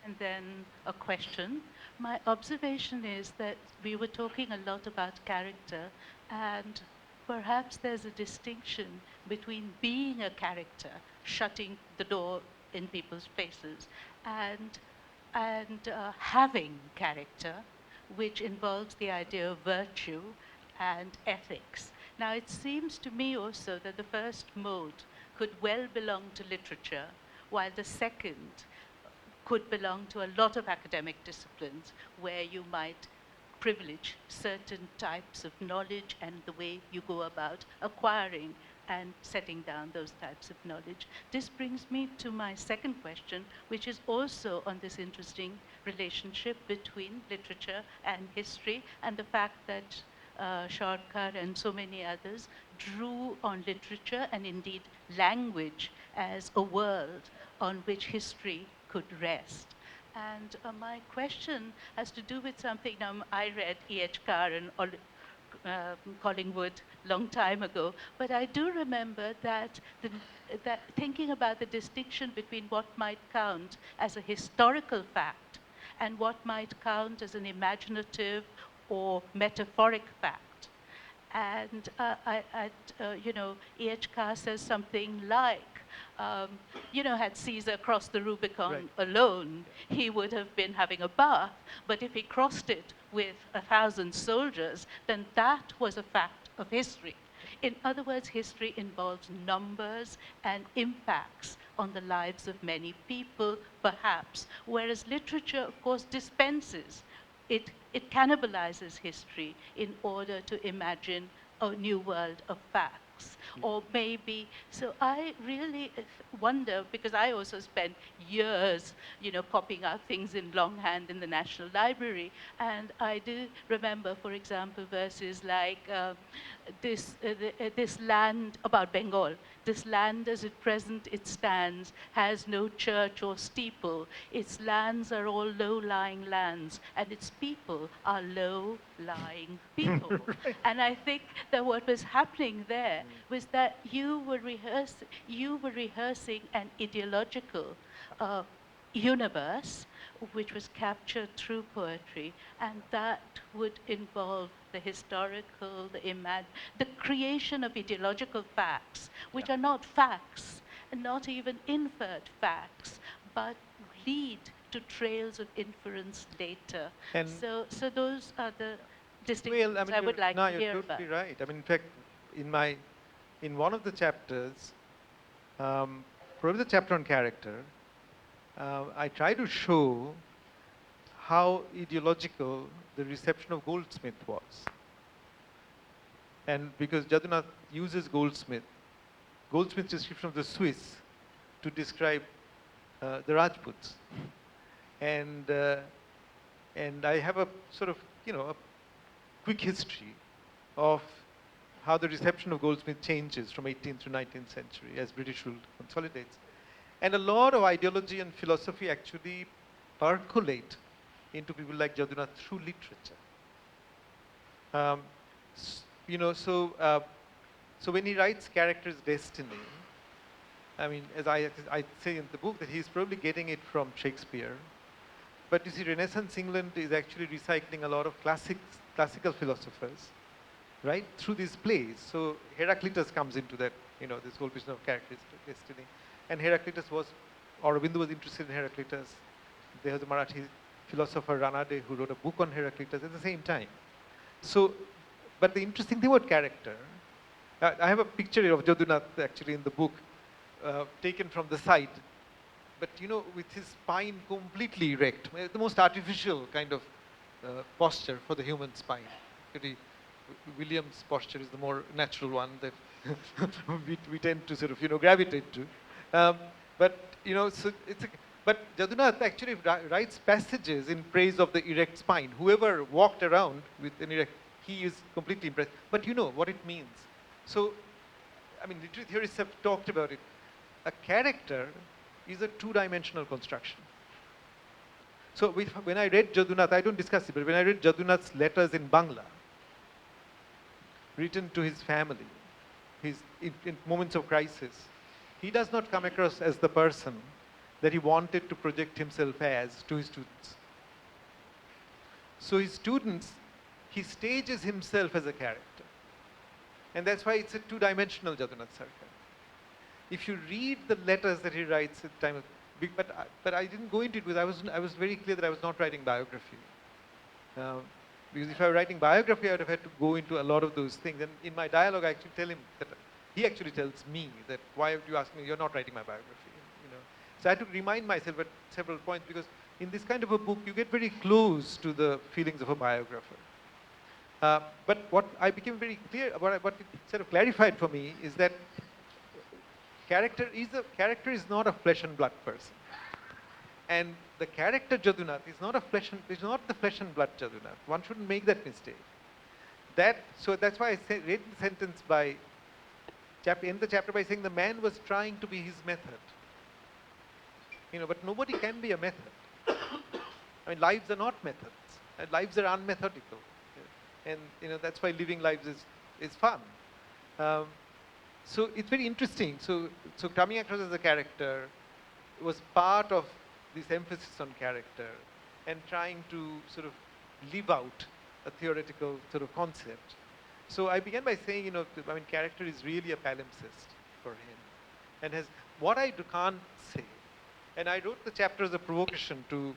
and then a question. My observation is that we were talking a lot about character, and perhaps there's a distinction between being a character, shutting the door in people's faces, and having character, which involves the idea of virtue and ethics. Now, it seems to me also that the first mode could well belong to literature, while the second could belong to a lot of academic disciplines where you might privilege certain types of knowledge and the way you go about acquiring and setting down those types of knowledge. This brings me to my second question, which is also on this interesting relationship between literature and history, and the fact that Sharkar and so many others drew on literature and indeed language as a world on which history could rest. And my question has to do with something. Now, I read E.H. Carr and Collingwood long time ago, but I do remember that thinking about the distinction between what might count as a historical fact and what might count as an imaginative or metaphoric fact. And E.H. Carr says something like, had Caesar crossed the Rubicon alone, he would have been having a bath. But if he crossed it with 1,000 soldiers, then that was a fact of history. In other words, history involves numbers and impacts on the lives of many people, perhaps, whereas literature, of course, dispenses. It cannibalizes history in order to imagine a new world of facts. Or maybe, so I really wonder, because I also spent years, copying out things in longhand in the National Library, and I do remember, for example, verses like this land, about Bengal, this land as at present it stands, has no church or steeple. Its lands are all low-lying lands, and its people are low-lying people. And I think that what was happening there was that you were rehearsing an ideological universe which was captured through poetry, and that would involve the historical, the creation of ideological facts, which are not facts, and not even inferred facts, but lead to trails of inference later. And so those are the distinctions I would like to hear you're about. totally right. I mean, in fact, in one of the chapters, probably the chapter on character, I try to show how ideological the reception of Goldsmith was. And because Jadunath uses Goldsmith's description of the Swiss to describe the Rajputs. And I have a sort of, a quick history of how the reception of Goldsmith changes from 18th to 19th century as British rule consolidates. And a lot of ideology and philosophy actually percolate into people like Jadunath through literature. So when he writes Character's Destiny, I mean, as I say in the book, that he's probably getting it from Shakespeare. But you see, Renaissance England is actually recycling a lot of classical philosophers, right, through these plays. So Heraclitus comes into that, this whole vision of Character's Destiny. And Heraclitus Aurobindo was interested in Heraclitus. There was a Marathi philosopher, Ranade, who wrote a book on Heraclitus at the same time. So, but the interesting thing about character, I have a picture of Jadunath actually in the book, taken from the side, but with his spine completely erect, the most artificial kind of posture for the human spine. Actually, William's posture is the more natural one that we tend to sort of gravitate to. But Jadunath actually writes passages in praise of the erect spine. Whoever walked around with an erect, he is completely impressed. But you know what it means. So, I mean, literary theorists have talked about it. A character is a two-dimensional construction. So when I read Jadunath, I don't discuss it, but when I read Jadunath's letters in Bangla, written to his family, in moments of crisis, he does not come across as the person that he wanted to project himself as to his students. So his students, he stages himself as a character. And that's why it's a two-dimensional Jadunath Sarkar. If you read the letters that he writes at the time of, but I didn't go into it because I was very clear that I was not writing biography. Because if I were writing biography, I would have had to go into a lot of those things. And in my dialogue, I actually tell him that, he actually tells me that, why would you ask me, you're not writing my biography, you know. So I had to remind myself at several points, because in this kind of a book, you get very close to the feelings of a biographer. But what I became very clear, what it sort of clarified for me is that character is not a flesh and blood person. And the character Jadunath is not the flesh and blood Jadunath. One shouldn't make that mistake. So that's why I read the sentence end the chapter by saying the man was trying to be his method. You know, but nobody can be a method. I mean, lives are not methods. And lives are unmethodical. And you know, that's why living lives is fun. So it's very interesting. So coming across as a character was part of this emphasis on character and trying to sort of live out a theoretical sort of concept. So I began by saying, you know, I mean, character is really a palimpsest for him, and has what I can't say. And I wrote the chapter as a provocation to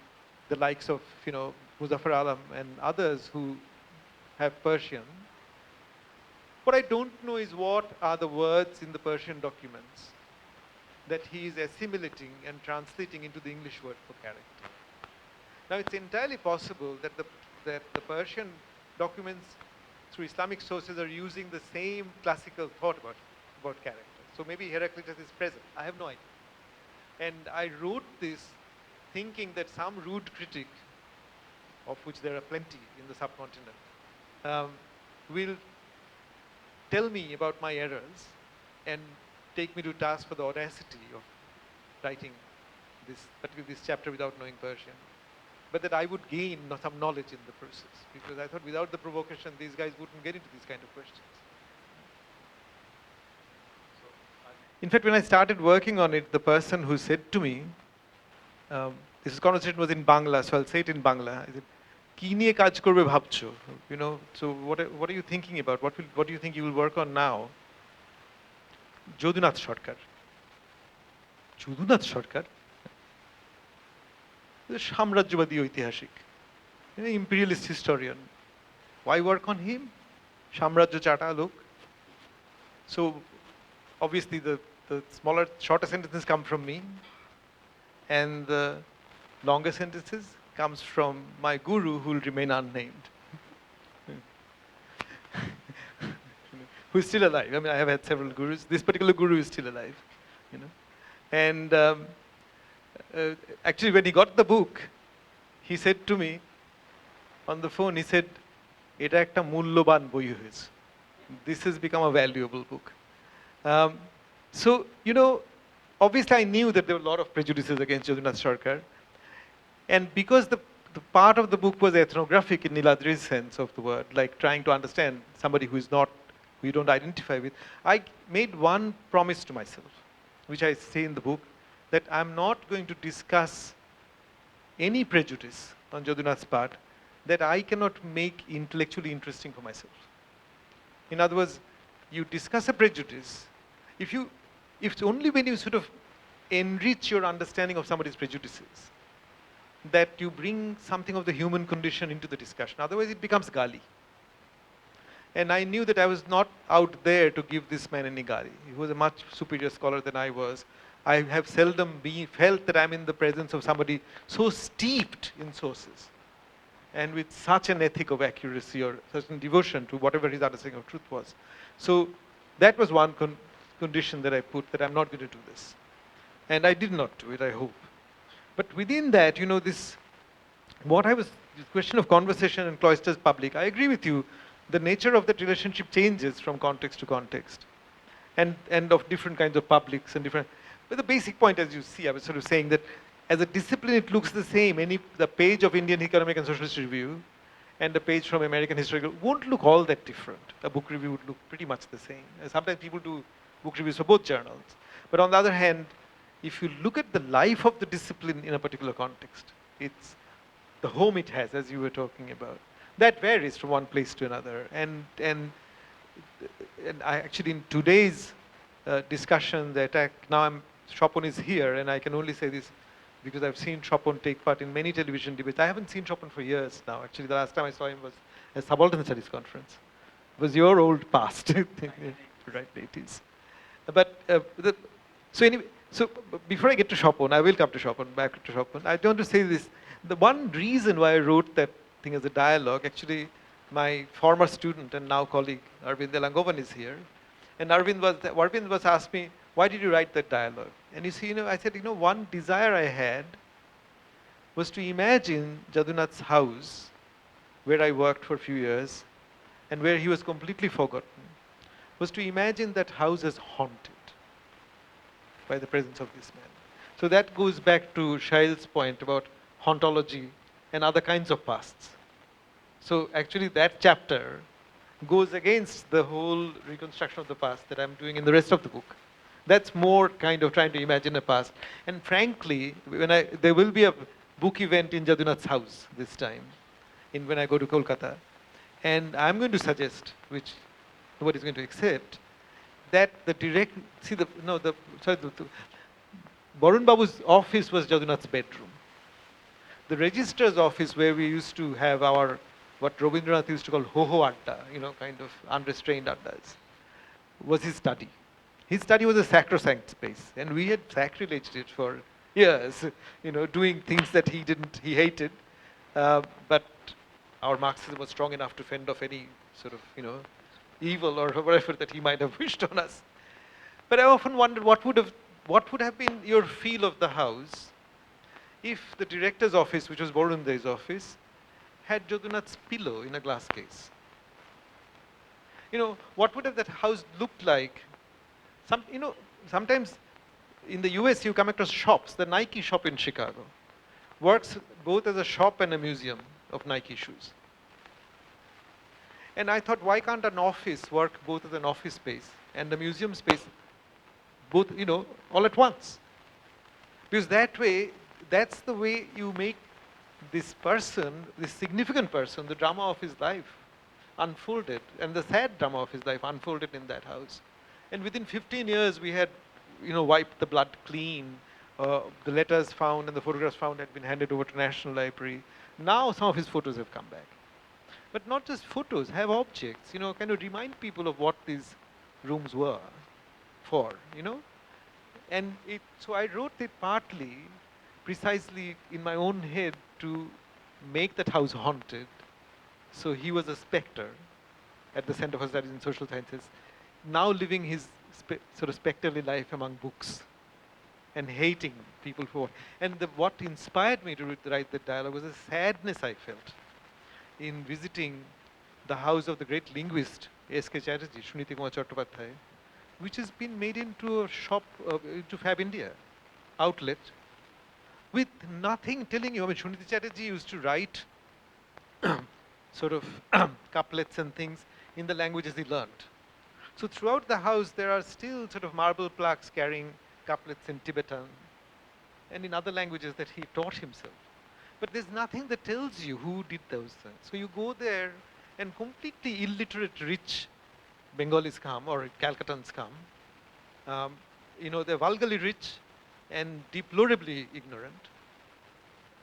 the likes of, you know, Muzaffar Alam and others who have Persian. What I don't know is what are the words in the Persian documents that he is assimilating and translating into the English word for character. Now, it's entirely possible that the Persian documents through Islamic sources are using the same classical thought about character. So maybe Heraclitus is present. I have no idea. And I wrote this thinking that some rude critic, of which there are plenty in the subcontinent, will tell me about my errors and take me to task for the audacity of writing particularly this chapter without knowing Persian. But that I would gain some knowledge in the process, because I thought without the provocation, these guys wouldn't get into these kind of questions. In fact, when I started working on it, the person who said to me, this conversation was in Bangla, so I'll say it in Bangla. I said, "Ki niye kaj korbe bhabcho?" You know, so what are you thinking about? What do you think you will work on now? Jadunath Sarkar. Jadunath Sarkar? The Samrajyabadi Oitihashik, imperialist historian. Why work on him? Samrajya Chata lok. So obviously the shorter sentences come from me, and the longer sentences comes from my guru, who will remain unnamed, who is still alive. I mean, I have had several gurus. This particular guru is still alive, you know. And actually, when he got the book, he said to me on the phone, he said, "Eta ekta mulloban boi hoyeche." This has become a valuable book. So, you know, obviously I knew that there were a lot of prejudices against Jadunath Sarkar. And because the part of the book was ethnographic in Niladri's sense of the word, like trying to understand somebody who you don't identify with, I made one promise to myself, which I say in the book, that I'm not going to discuss any prejudice on Jadunath's part that I cannot make intellectually interesting for myself. In other words, you discuss a prejudice, if only when you sort of enrich your understanding of somebody's prejudices, that you bring something of the human condition into the discussion. Otherwise, it becomes gali. And I knew that I was not out there to give this man any gali. He was a much superior scholar than I was. I have seldom felt that I'm in the presence of somebody so steeped in sources and with such an ethic of accuracy or such a devotion to whatever his understanding of truth was. So that was one condition that I put, that I'm not going to do this. And I did not do it, I hope. But within that, you know, this question of conversation and cloisters public, I agree with you. The nature of that relationship changes from context to context, and of different kinds of publics and different. But the basic point, as you see, I was sort of saying that as a discipline, it looks the same. The page of Indian Economic and Socialist Review and the page from American Historical won't look all that different. A book review would look pretty much the same. Sometimes people do book reviews for both journals. But on the other hand, if you look at the life of the discipline in a particular context, it's the home it has, as you were talking about. That varies from one place to another. And I actually, in today's discussion, the attack, Chopin is here, and I can only say this because I've seen Chopin take part in many television debates. I haven't seen Chopin for years now. Actually, the last time I saw him was at Subaltern Studies Conference. It was your old past, right, 80s. But, so anyway, before I get to Chopin, I will come to Chopin, back to Chopin. I want to say this. The one reason why I wrote that thing as a dialogue, actually, my former student and now colleague, Arvind Elangovan, is here. And Arvind was asked me, why did you write that dialogue? And you see, I said, one desire I had was to imagine Jadunath's house, where I worked for a few years, and where he was completely forgotten, was to imagine that house as haunted by the presence of this man. So that goes back to Shail's point about hauntology and other kinds of pasts. So actually that chapter goes against the whole reconstruction of the past that I'm doing in the rest of the book. That's more kind of trying to imagine a past. And frankly, there will be a book event in Jadunath's house this time, when I go to Kolkata. And I'm going to suggest, which nobody's going to accept, that Barun Babu's office was Jadunath's bedroom. The registrar's office, where we used to have our, what Rabindranath used to call ho-ho adda, kind of unrestrained addas, was his study. His study was a sacrosanct space, and we had sacrileged it for years, doing things that he hated, but our Marxism was strong enough to fend off any sort of, evil or whatever that he might have wished on us. But I often wondered what would have been your feel of the house if the director's office, which was Borunde's office, had Jadunath's pillow in a glass case. What would have that house looked like? Sometimes in the US you come across shops. The Nike shop in Chicago works both as a shop and a museum of Nike shoes. And I thought, why can't an office work both as an office space and a museum space, both, all at once? Because that way, that's the way you make this person, this significant person, the drama of his life unfolded, and the sad drama of his life unfolded in that house. And within 15 years, we had, wiped the blood clean. The letters found and the photographs found had been handed over to National Library. Now some of his photos have come back. But not just photos, have objects, kind of remind people of what these rooms were for, And so I wrote it partly, precisely in my own head, to make that house haunted. So he was a specter at the Center for Studies in Social Sciences, now living his sort of spectrally life among books and hating people for. And what inspired me to write that dialogue was a sadness I felt in visiting the house of the great linguist S.K. Chatterjee, Suniti Kumar Chattopadhyay, which has been made into a shop, into Fab India outlet, with nothing telling you. I mean, Suniti Chatterjee used to write sort of couplets and things in the languages he learned. So throughout the house, there are still sort of marble plaques carrying couplets in Tibetan and in other languages that he taught himself. But there's nothing that tells you who did those things. So you go there and completely illiterate, rich Bengalis come, or Calcuttans come. They're vulgarly rich and deplorably ignorant,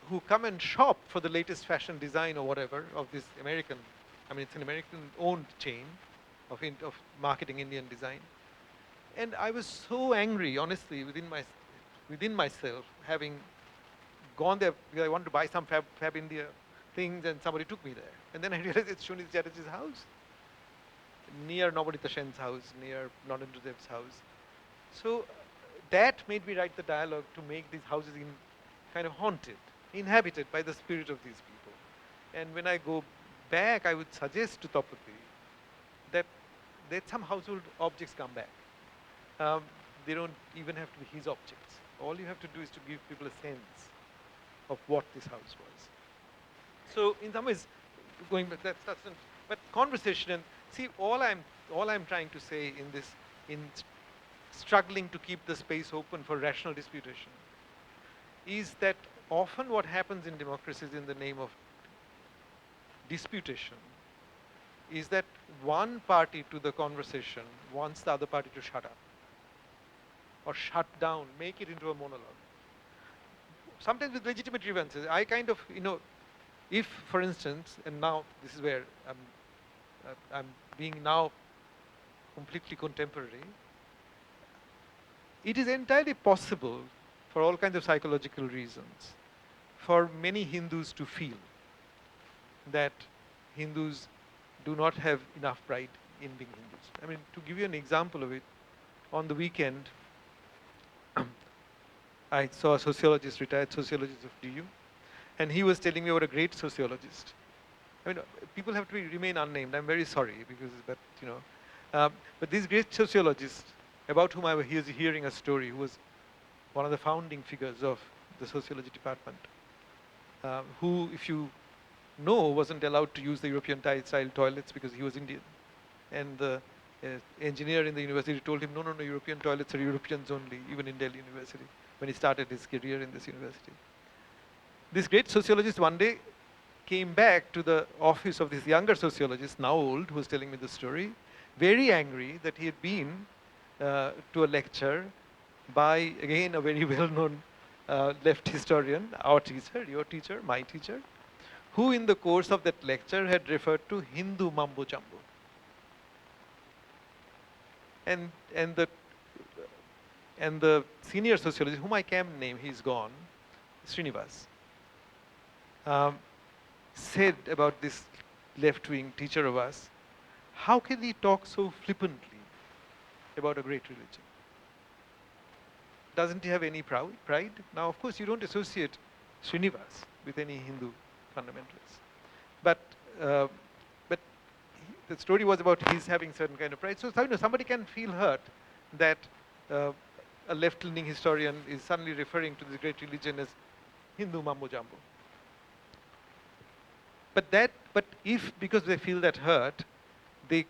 who come and shop for the latest fashion design or whatever of this American, it's an American-owned chain of marketing Indian design. And I was so angry, honestly, within myself, having gone there because I wanted to buy some Fab India things, and somebody took me there. And then I realized it's Suniti Chatterjee's house, near Nabanita Sen's house, near Narendra Dev's house. So that made me write the dialogue to make these houses kind of haunted, inhabited by the spirit of these people. And when I go back, I would suggest to Topati that some household objects come back. They don't even have to be his objects. All you have to do is to give people a sense of what this house was. So in some ways, going back, but conversation, and see, all I'm trying to say in struggling to keep the space open for rational disputation is that often what happens in democracies in the name of disputation is that one party to the conversation wants the other party to shut up or shut down, make it into a monologue. Sometimes with legitimate grievances. I kind of, if, for instance, and now this is where I'm being now completely contemporary, it is entirely possible for all kinds of psychological reasons for many Hindus to feel that Hindus do not have enough pride in being Hindus. I mean, to give you an example of it, on the weekend, I saw a sociologist, retired sociologist of DU, and he was telling me about a great sociologist. I mean, people have to remain unnamed. I'm very sorry because, but this great sociologist, about whom I was hearing a story, who was one of the founding figures of the sociology department, who, if you know, wasn't allowed to use the European style toilets because he was Indian. And the engineer in the university told him, no, European toilets are Europeans only, even in Delhi University, when he started his career in this university. This great sociologist one day came back to the office of this younger sociologist, now old, who was telling me the story, very angry that he had been to a lecture by, again, a very well-known left historian, our teacher, your teacher, my teacher, who in the course of that lecture had referred to Hindu mambo-jumbo. And the senior sociologist, whom I can't name, he's gone, Srinivas, said about this left-wing teacher of us, how can he talk so flippantly about a great religion? Doesn't he have any pride? Now, of course, you don't associate Srinivas with any Hindu fundamentalists. But the story was about his having certain kind of pride. So somebody can feel hurt that a left-leaning historian is suddenly referring to this great religion as Hindu mambo-jumbo. But if, because they feel that hurt, they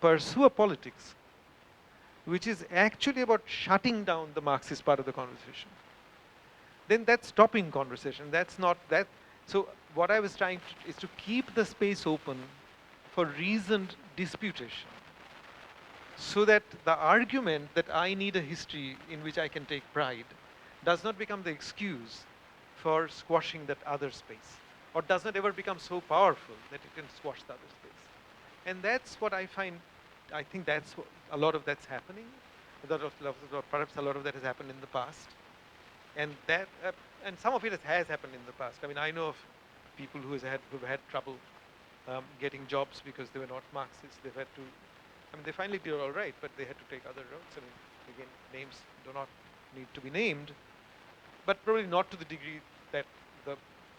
pursue a politics which is actually about shutting down the Marxist part of the conversation, then that's stopping conversation. That's not that. So what I was trying to, is to keep the space open for reasoned disputation, so that the argument that I need a history in which I can take pride does not become the excuse for squashing that other space, or does not ever become so powerful that it can squash the other space. And that's what I find, I think that's what, a lot of that's happening. Perhaps a lot of that has happened in the past. And that, and some of it has happened in the past. I mean, I know of people who've had trouble getting jobs because they were not Marxists. They've had to, I mean, they finally did all right, but they had to take other routes. I mean, again, names do not need to be named, but probably not to the degree that the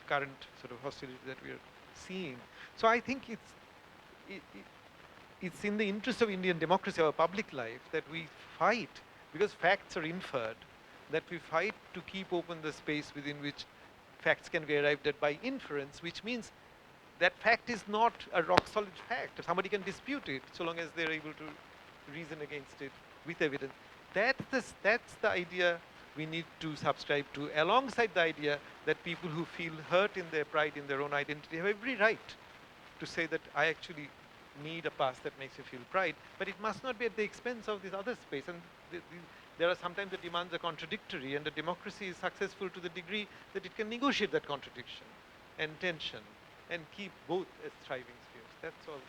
current sort of hostility that we are seeing. So I think it's in the interest of Indian democracy, our public life, that we fight, because facts are inferred, that we fight to keep open the space within which facts can be arrived at by inference, which means that fact is not a rock-solid fact. Somebody can dispute it so long as they're able to reason against it with evidence. That's the idea we need to subscribe to, alongside the idea that people who feel hurt in their pride, in their own identity, have every right to say that I actually need a past that makes you feel pride, but it must not be at the expense of this other space. And there are sometimes the demands are contradictory, and a democracy is successful to the degree that it can negotiate that contradiction and tension and keep both as thriving spheres. That's all.